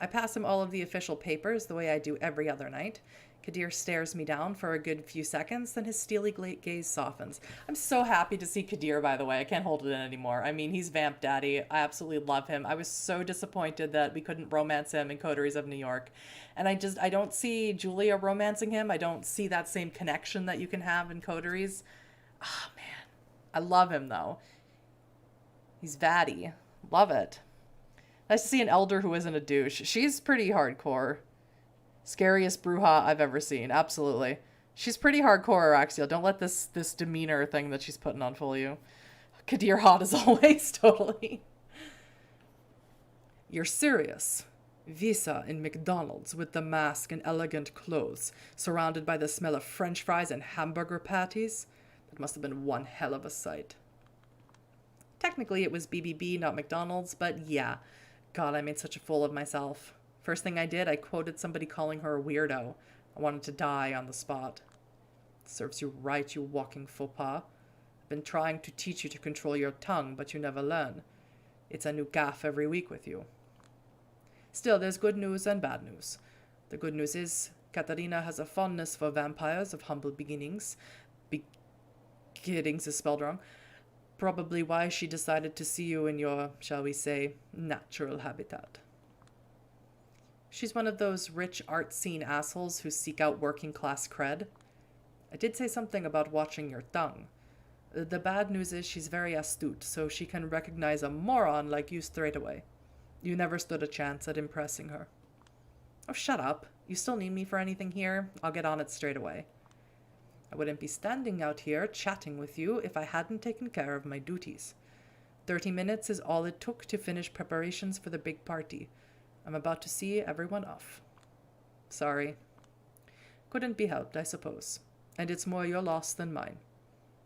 I pass him all of the official papers the way I do every other night. Kadir stares me down for a good few seconds, then his steely gaze softens. I'm so happy to see Kadir, by the way. I can't hold it in anymore. I mean, he's Vamp Daddy. I absolutely love him. I was so disappointed that we couldn't romance him in Coteries of New York. And I don't see Julia romancing him. I don't see that same connection that you can have in Coteries. Oh, man. I love him, though. He's Vatty. Love it. Nice to see an elder who isn't a douche. She's pretty hardcore. Scariest bruja I've ever seen. Absolutely. She's pretty hardcore, Axial. Don't let this demeanor thing that she's putting on fool you. Kadir hot as always, totally. You're serious. Visa in McDonald's with the mask and elegant clothes, surrounded by the smell of French fries and hamburger patties. That must have been one hell of a sight. Technically, it was BBB, not McDonald's, but yeah. God, I made such a fool of myself. First thing I did, I quoted somebody calling her a weirdo. I wanted to die on the spot. Serves you right, you walking faux pas. I've been trying to teach you to control your tongue, but you never learn. It's a new gaffe every week with you. Still, there's good news and bad news. The good news is, Catalina has a fondness for vampires of humble beginnings. Beginnings is spelled wrong. Probably why she decided to see you in your, shall we say, natural habitat. She's one of those rich art scene assholes who seek out working class cred. I did say something about watching your tongue. The bad news is she's very astute, so she can recognize a moron like you straight away. You never stood a chance at impressing her. Oh, shut up. You still need me for anything here? I'll get on it straight away. I wouldn't be standing out here chatting with you if I hadn't taken care of my duties. 30 minutes is all it took to finish preparations for the big party. I'm about to see everyone off. Sorry. Couldn't be helped, I suppose. And it's more your loss than mine.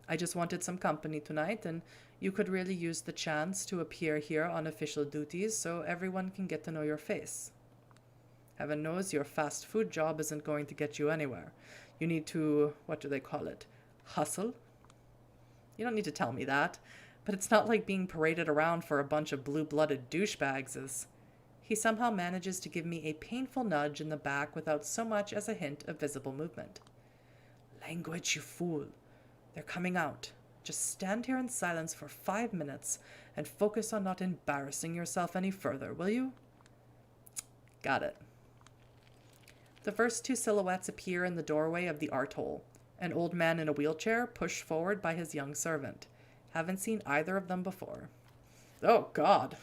I just wanted some company tonight, and you could really use the chance to appear here on official duties so everyone can get to know your face. Heaven knows your fast food job isn't going to get you anywhere. You need to, what do they call it, hustle? You don't need to tell me that, but it's not like being paraded around for a bunch of blue-blooded douchebags is. He somehow manages to give me a painful nudge in the back without so much as a hint of visible movement. Language, you fool. They're coming out. Just stand here in silence for 5 minutes and focus on not embarrassing yourself any further, will you? Got it. The first two silhouettes appear in the doorway of the art hole. An old man in a wheelchair pushed forward by his young servant. Haven't seen either of them before. Oh, God.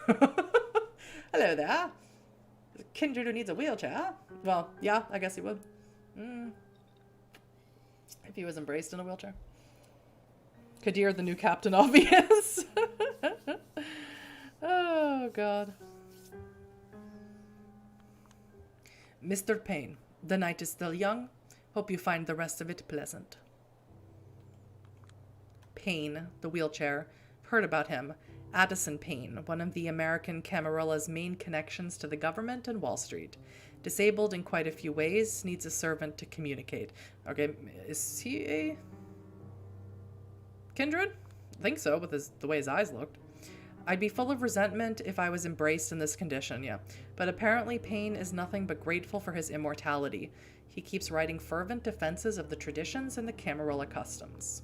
Hello there. Kindred who needs a wheelchair. Well, yeah, I guess he would. If he was embraced in a wheelchair. Kadir, the new Captain Obvious. Oh, God. Mr. Payne, the night is still young. Hope you find the rest of it pleasant. Payne, the wheelchair. Heard about him. Addison Payne, one of the American Camarilla's main connections to the government and Wall Street. Disabled in quite a few ways, needs a servant to communicate. Okay, is he a Kindred? I think so, with the way his eyes looked. I'd be full of resentment if I was embraced in this condition, yeah. But apparently Payne is nothing but grateful for his immortality. He keeps writing fervent defenses of the traditions and the Camarilla customs.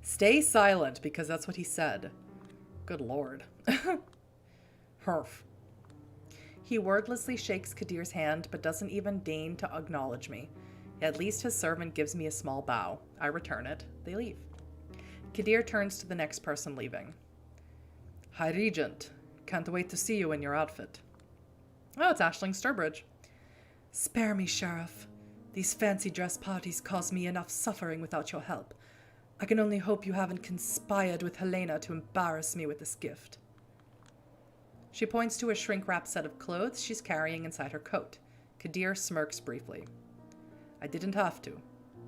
Stay silent, because that's what he said. Good lord. Herf. He wordlessly shakes Kadir's hand, but doesn't even deign to acknowledge me. At least his servant gives me a small bow. I return it. They leave. Kadir turns to the next person leaving. High Regent. Can't wait to see you in your outfit. Oh, it's Aisling Sturbridge. Spare me, Sheriff. These fancy dress parties cause me enough suffering without your help. I can only hope you haven't conspired with Helena to embarrass me with this gift. She points to a shrink-wrapped set of clothes she's carrying inside her coat. Kadir smirks briefly. I didn't have to.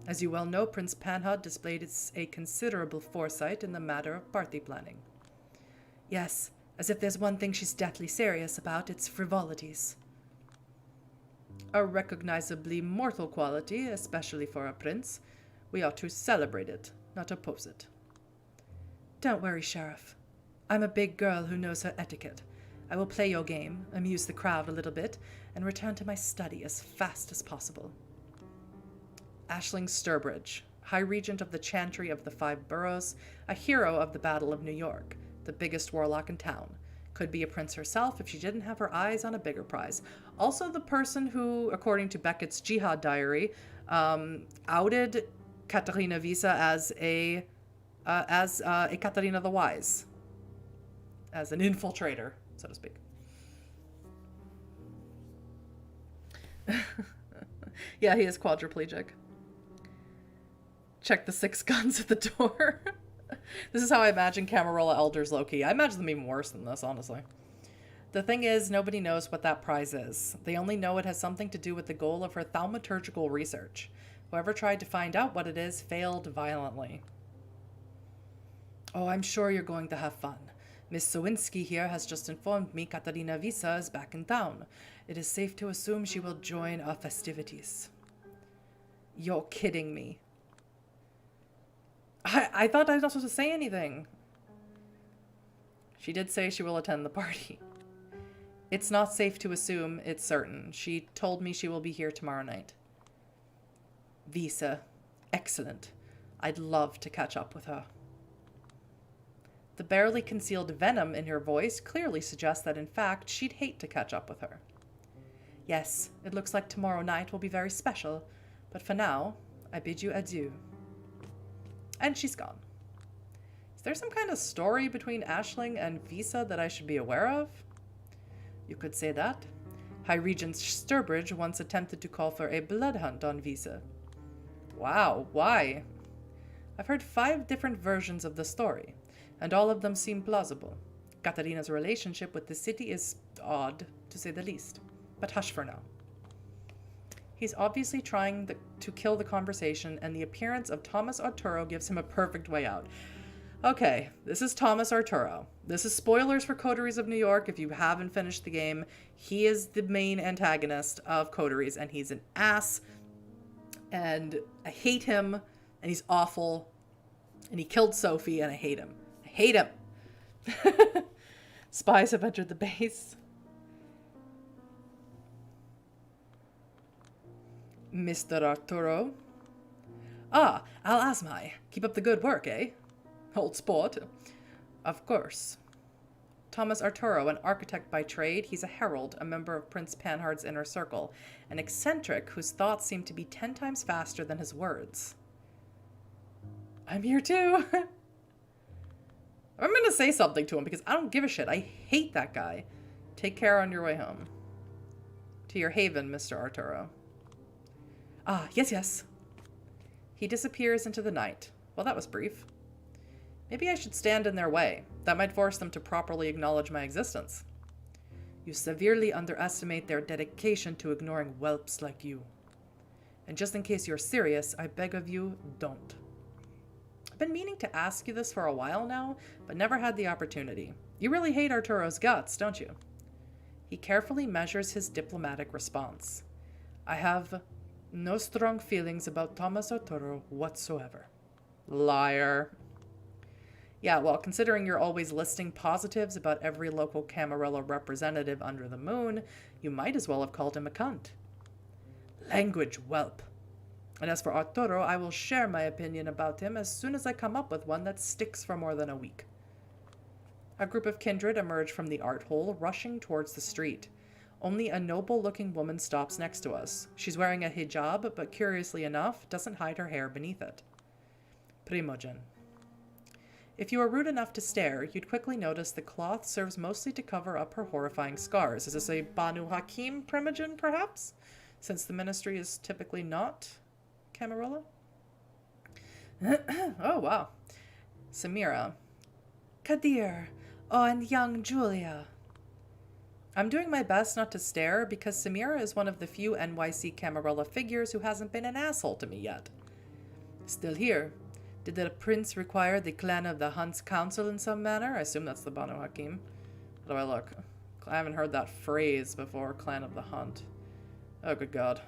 As you well know, Prince Panhard displayed a considerable foresight in the matter of party planning. Yes, as if there's one thing she's deathly serious about, it's frivolities. A recognizably mortal quality, especially for a prince. We ought to celebrate it, not oppose it. Don't worry, Sheriff. I'm a big girl who knows her etiquette. I will play your game, amuse the crowd a little bit, and return to my study as fast as possible. Aisling Sturbridge, High Regent of the Chantry of the Five Boroughs, a hero of the Battle of New York, the biggest warlock in town. Could be a prince herself if she didn't have her eyes on a bigger prize. Also the person who, according to Beckett's Jyhad diary, outed Catalina Visa as a Catalina the Wise. As an infiltrator, so to speak. Yeah, he is quadriplegic. Check the 6 guns at the door. This is how I imagine Camarilla Elders low-key. I imagine them even worse than this, honestly. The thing is, nobody knows what that prize is. They only know it has something to do with the goal of her thaumaturgical research. Whoever tried to find out what it is failed violently. Oh, I'm sure you're going to have fun. Miss Sowinski here has just informed me Catalina Visa is back in town. It is safe to assume she will join our festivities. You're kidding me. I thought I was not supposed to say anything. She did say she will attend the party. It's not safe to assume, it's certain. She told me she will be here tomorrow night. Visa. Excellent. I'd love to catch up with her. The barely concealed venom in her voice clearly suggests that in fact she'd hate to catch up with her. Yes, it looks like tomorrow night will be very special, but for now, I bid you adieu. And she's gone. Is there some kind of story between Aisling and Visa that I should be aware of? You could say that. High Regent Sturbridge once attempted to call for a blood hunt on Visa. Wow, why? I've heard 5 different versions of the story, and all of them seem plausible. Catalina's relationship with the city is odd, to say the least. But hush for now. He's obviously trying to kill the conversation, and the appearance of Thomas Arturo gives him a perfect way out. Okay, this is Thomas Arturo. This is spoilers for Coteries of New York. If you haven't finished the game, he is the main antagonist of Coteries, and he's an ass, and I hate him, and he's awful, and he killed Sophie, and I hate him. I hate him! Spies have entered the base. Mr. Arturo. Ah, Al Asmai. Keep up the good work, eh? Old sport. Of course. Thomas Arturo, an architect by trade, he's a herald, a member of Prince Panhard's inner circle, an eccentric whose thoughts seem to be 10 times faster than his words. I'm here too. I'm gonna say something to him because I don't give a shit. I hate that guy. Take care on your way home. To your haven, Mr. Arturo. Ah, yes, yes. He disappears into the night. Well, that was brief. Maybe I should stand in their way. That might force them to properly acknowledge my existence. You severely underestimate their dedication to ignoring whelps like you. And just in case you're serious, I beg of you, don't. I've been meaning to ask you this for a while now, but never had the opportunity. You really hate Arturo's guts, don't you? He carefully measures his diplomatic response. I have no strong feelings about Thomas Arturo whatsoever. Liar. Yeah, well, considering you're always listing positives about every local Camarilla representative under the moon, you might as well have called him a cunt. Language, whelp. And as for Arturo, I will share my opinion about him as soon as I come up with one that sticks for more than a week. A group of kindred emerge from the art hole, rushing towards the street. Only a noble-looking woman stops next to us. She's wearing a hijab, but curiously enough, doesn't hide her hair beneath it. Primogen. If you are rude enough to stare, you'd quickly notice the cloth serves mostly to cover up her horrifying scars. Is this a Banuk Hakim primogen, perhaps? Since the ministry is typically not Camarilla? Oh, wow. Samira. Kadir. Oh, and young Julia. I'm doing my best not to stare because Samira is one of the few NYC Camarilla figures who hasn't been an asshole to me yet. Still here. Did the prince require the clan of the Hunt's counsel in some manner? I assume that's the Banuk Hakim. How do I look? I haven't heard that phrase before, clan of the Hunt. Oh, good God.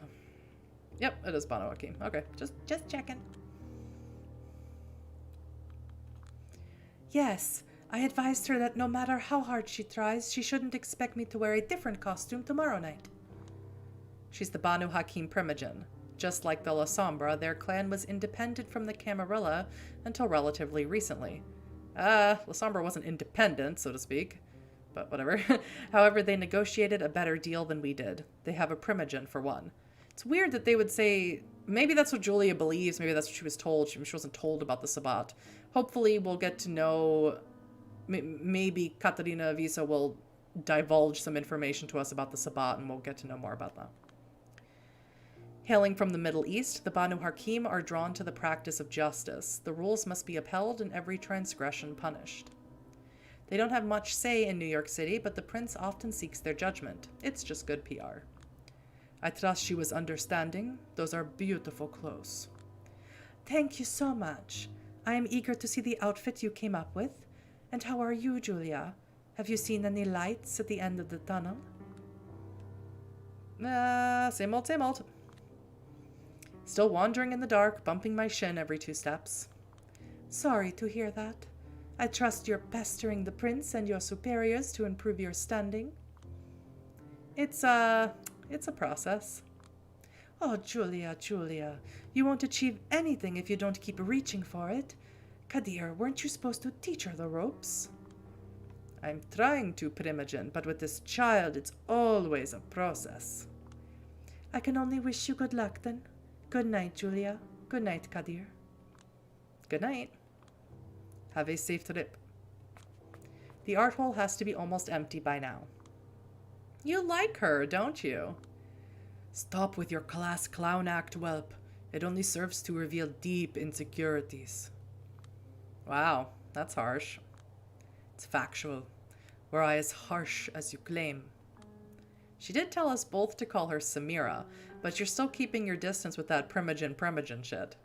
Yep, it is Banuk Hakim. Okay, just checking. Yes, I advised her that no matter how hard she tries, she shouldn't expect me to wear a different costume tomorrow night. She's the Banuk Hakim primogen. Just like the Lasombra, their clan was independent from the Camarilla until relatively recently. Lasombra wasn't independent, so to speak. But whatever. However, they negotiated a better deal than we did. They have a primogen, for one. It's weird that they would say... Maybe that's what Julia believes. Maybe that's what she was told. She wasn't told about the Sabbat. Hopefully, we'll get to know... Maybe Catalina Avisa will divulge some information to us about the Sabbat, and we'll get to know more about that. Hailing from the Middle East, the Banuk Hakim are drawn to the practice of justice. The rules must be upheld and every transgression punished. They don't have much say in New York City, but the prince often seeks their judgment. It's just good PR. I trust she was understanding. Those are beautiful clothes. Thank you so much. I am eager to see the outfit you came up with. And how are you, Julia? Have you seen any lights at the end of the tunnel? Same old, same old. Still wandering in the dark, bumping my shin every 2 steps. Sorry to hear that. I trust you're pestering the prince and your superiors to improve your standing. It's a process. Oh, Julia, Julia, you won't achieve anything if you don't keep reaching for it. Kadir, weren't you supposed to teach her the ropes? I'm trying to, primogen, but with this child, it's always a process. I can only wish you good luck, then. Good night, Julia. Good night, Kadir. Good night. Have a safe trip. The art hole has to be almost empty by now. You like her, don't you? Stop with your class clown act, whelp. It only serves to reveal deep insecurities. Wow, that's harsh. It's factual. Were I as harsh as you claim? She did tell us both to call her Samira, but you're still keeping your distance with that primogen shit.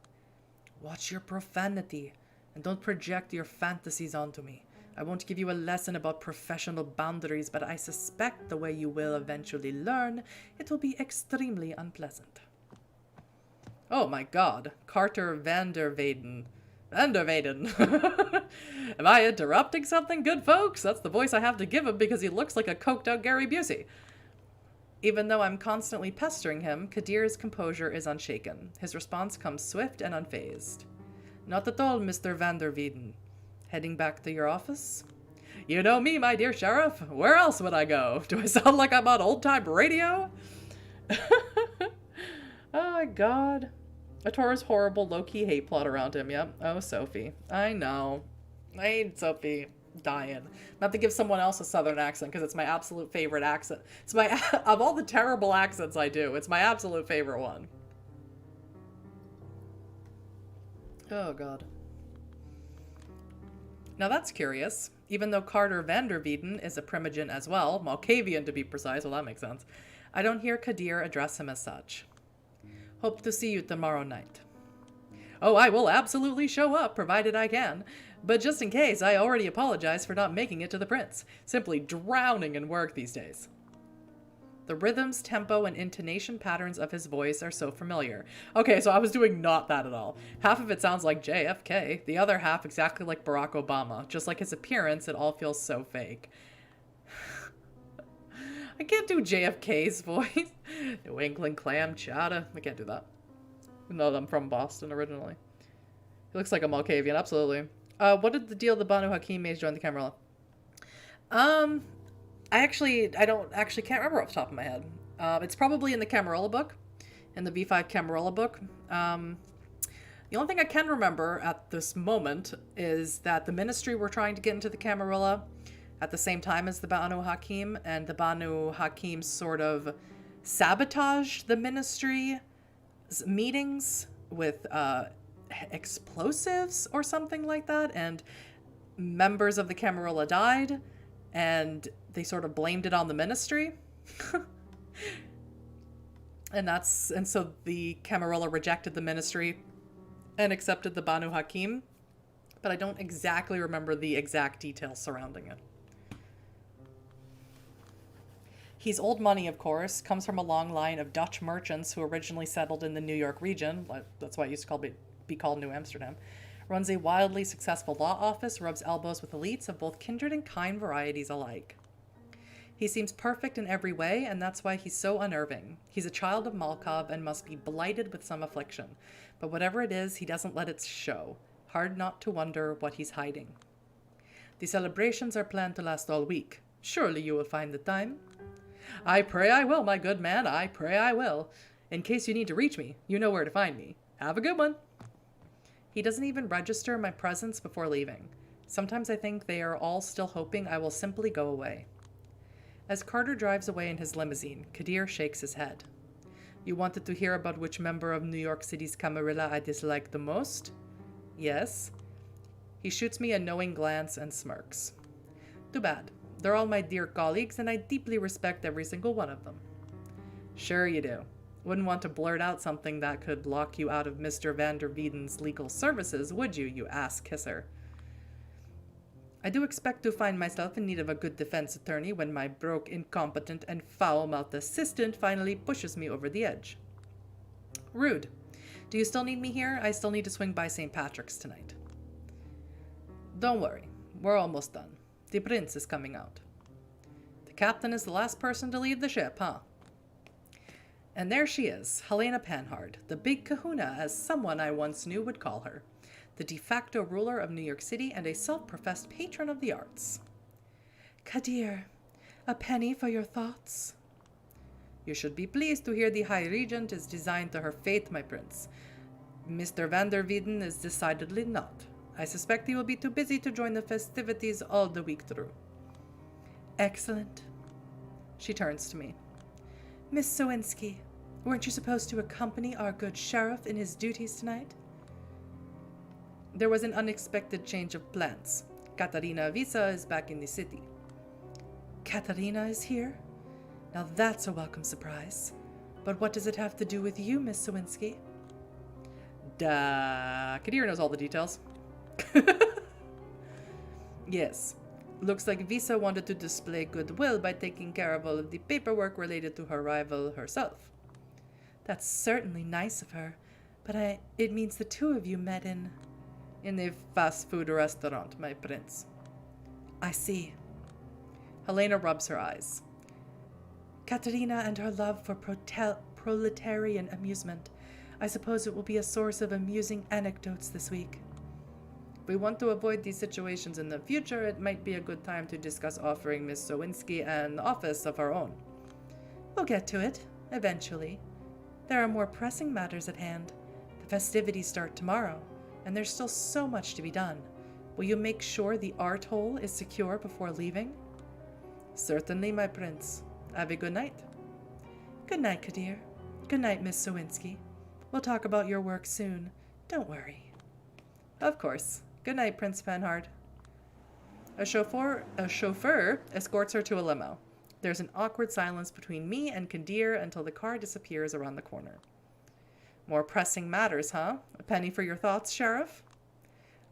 Watch your profanity, and don't project your fantasies onto me. I won't give you a lesson about professional boundaries, but I suspect the way you will eventually learn, it will be extremely unpleasant. Oh my god, Carter Vandervaden. Vandervaden. Am I interrupting something, good folks? That's the voice I have to give him because he looks like a coked out Gary Busey. Even though I'm constantly pestering him, Kadir's composure is unshaken. His response comes swift and unfazed. Not at all, Mr. Vandervaden. Heading back to your office? You know me, my dear sheriff. Where else would I go? Do I sound like I'm on old-time radio? Oh my god. Atora's horrible low-key hate plot around him, yep. Oh, Sophie. I know. I hate Sophie dying. I'm have to give someone else a southern accent because it's my absolute favorite accent. It's my, of all the terrible accents I do, it's my absolute favorite one. Oh, God. Now that's curious. Even though Carter Vandervaden is a primogen as well, Malkavian to be precise, well that makes sense, I don't hear Kadir address him as such. Hope to see you tomorrow night. Oh, I will absolutely show up, provided I can. But just in case, I already apologize for not making it to the prince. Simply drowning in work these days. The rhythms, tempo, and intonation patterns of his voice are so familiar. Okay, so I was doing not that at all. Half of it sounds like JFK, the other half exactly like Barack Obama. Just like his appearance, it all feels so fake. I can't do JFK's voice. New England clam chowder. I can't do that. No, I'm from Boston originally. He looks like a Malkavian, absolutely. What did the deal the Banuk Hakim made join the Camarilla? I can't remember off the top of my head. It's probably in the Camarilla book, in the V5 Camarilla book. The only thing I can remember at this moment is that the ministry were trying to get into the Camarilla at the same time as the Banuk Hakim, and the Banuk Hakim sort of sabotaged the ministry's meetings with explosives or something like that, and members of the Camarilla died, and they sort of blamed it on the ministry. and so the Camarilla rejected the ministry and accepted the Banuk Hakim, but I don't exactly remember the exact details surrounding it. He's old money, of course, comes from a long line of Dutch merchants who originally settled in the New York region. That's why it used to be called New Amsterdam. runs a wildly successful law office, rubs elbows with elites of both kindred and kind varieties alike. He seems perfect in every way, and that's why he's so unnerving. He's a child of Malkov and must be blighted with some affliction. But whatever it is, he doesn't let it show. Hard not to wonder what he's hiding. The celebrations are planned to last all week. Surely you will find the time. I pray I will, my good man. I pray I will. In case you need to reach me, you know where to find me. Have a good one. He doesn't even register my presence before leaving. Sometimes I think they are all still hoping I will simply go away. As Carter drives away in his limousine, Kadir shakes his head. You wanted to hear about which member of New York City's Camarilla I dislike the most? Yes. He shoots me a knowing glance and smirks. Too bad. They're all my dear colleagues, and I deeply respect every single one of them. Sure you do. Wouldn't want to blurt out something that could lock you out of Mr. van der Wieden's legal services, would you, you ass-kisser? I do expect to find myself in need of a good defense attorney when my broke, incompetent, and foul-mouthed assistant finally pushes me over the edge. Rude. Do you still need me here? I still need to swing by St. Patrick's tonight. Don't worry. We're almost done. The prince is coming out. The captain is the last person to leave the ship, huh? And there she is, Helena Panhard, the big kahuna, as someone I once knew would call her. The de facto ruler of New York City and a self-professed patron of the arts. Kadir, a penny for your thoughts? You should be pleased to hear the High Regent is designed to her fate, my prince. Mr. van der Wieden is decidedly not. I suspect he will be too busy to join the festivities all the week through. Excellent. She turns to me. Miss Sowinski, weren't you supposed to accompany our good sheriff in his duties tonight? There was an unexpected change of plans. Catalina Visa is back in the city. Catalina is here? Now that's a welcome surprise. But what does it have to do with you, Miss Sowinski? Kadir knows all the details. Yes. Looks like Visa wanted to display goodwill by taking care of all of the paperwork related to her rival herself. That's certainly nice of her, but it means the two of you met in a fast food restaurant, my prince. I see. Helena rubs her eyes. Katerina and her love for proletarian amusement. I suppose it will be a source of amusing anecdotes this week. If we want to avoid these situations in the future, it might be a good time to discuss offering Miss Sowinski an office of her own. We'll get to it, eventually. There are more pressing matters at hand. The festivities start tomorrow, and there's still so much to be done. Will you make sure the art hole is secure before leaving? Certainly, my prince. Have a good night. Good night, Kadir. Good night, Miss Sowinski. We'll talk about your work soon. Don't worry. Of course. Good night, Prince Panhard. A chauffeur escorts her to a limo. There's an awkward silence between me and Kadir until the car disappears around the corner. More pressing matters, huh? A penny for your thoughts, Sheriff?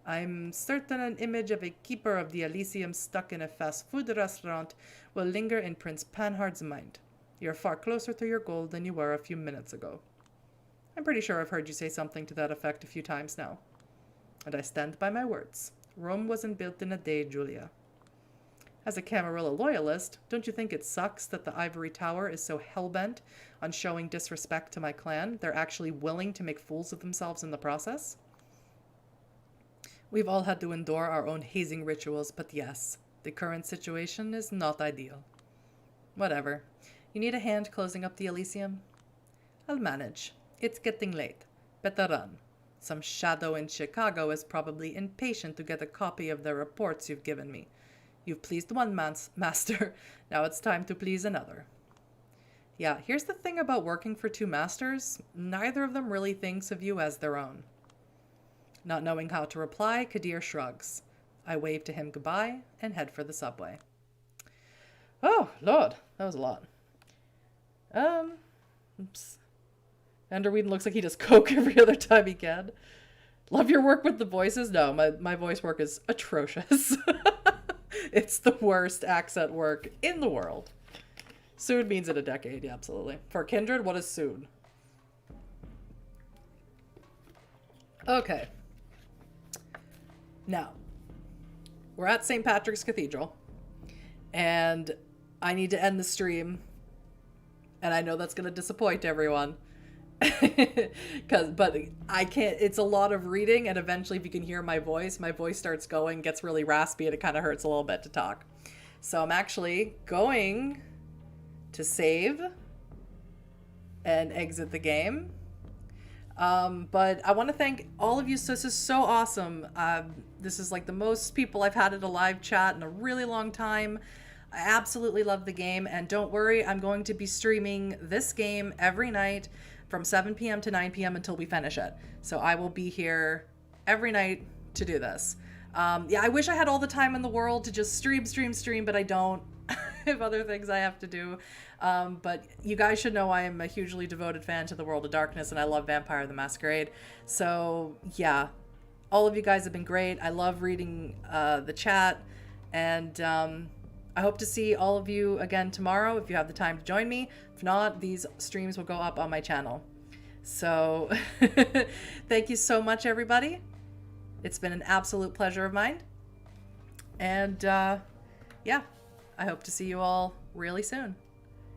I'm certain an image of a keeper of the Elysium stuck in a fast food restaurant will linger in Prince Panhard's mind. You're far closer to your goal than you were a few minutes ago. I'm pretty sure I've heard you say something to that effect a few times now. And I stand by my words. Rome wasn't built in a day, Julia. As a Camarilla loyalist, don't you think it sucks that the Ivory Tower is so hell-bent on showing disrespect to my clan, they're actually willing to make fools of themselves in the process? We've all had to endure our own hazing rituals, but yes, the current situation is not ideal. Whatever. You need a hand closing up the Elysium? I'll manage. It's getting late. Better run. Some shadow in Chicago is probably impatient to get a copy of the reports you've given me. You've pleased one master, now it's time to please another. Yeah, here's the thing about working for two masters. Neither of them really thinks of you as their own. Not knowing how to reply, Kadir shrugs. I wave to him goodbye and head for the subway. Oh, Lord, that was a lot. Oops. Van der Wieden looks like he does coke every other time he can. Love your work with the voices? No, my voice work is atrocious. It's the worst accent work in the world. Soon means in a decade, yeah, absolutely. For Kindred, what is soon? Now, we're at St. Patrick's Cathedral, and I need to end the stream, and I know that's going to disappoint everyone. But I can't, it's a lot of reading, and eventually if you can hear my voice starts going, gets really raspy, and it kind of hurts a little bit to talk. So I'm actually going to save and exit the game. But I want to thank all of you. So this is so awesome. This is like the most people I've had at a live chat in a really long time. I absolutely love the game, and don't worry, I'm going to be streaming this game every night from 7 p.m. to 9 p.m. until we finish it. So I will be here every night to do this. Yeah, I wish I had all the time in the world to just stream, but I don't. I have other things I have to do. But you guys should know I am a hugely devoted fan to the World of Darkness, and I love Vampire the Masquerade. So yeah, all of you guys have been great. I love reading the chat, and I hope to see all of you again tomorrow if you have the time to join me. If not, these streams will go up on my channel. So thank you so much, everybody. It's been an absolute pleasure of mine. And yeah, I hope to see you all really soon.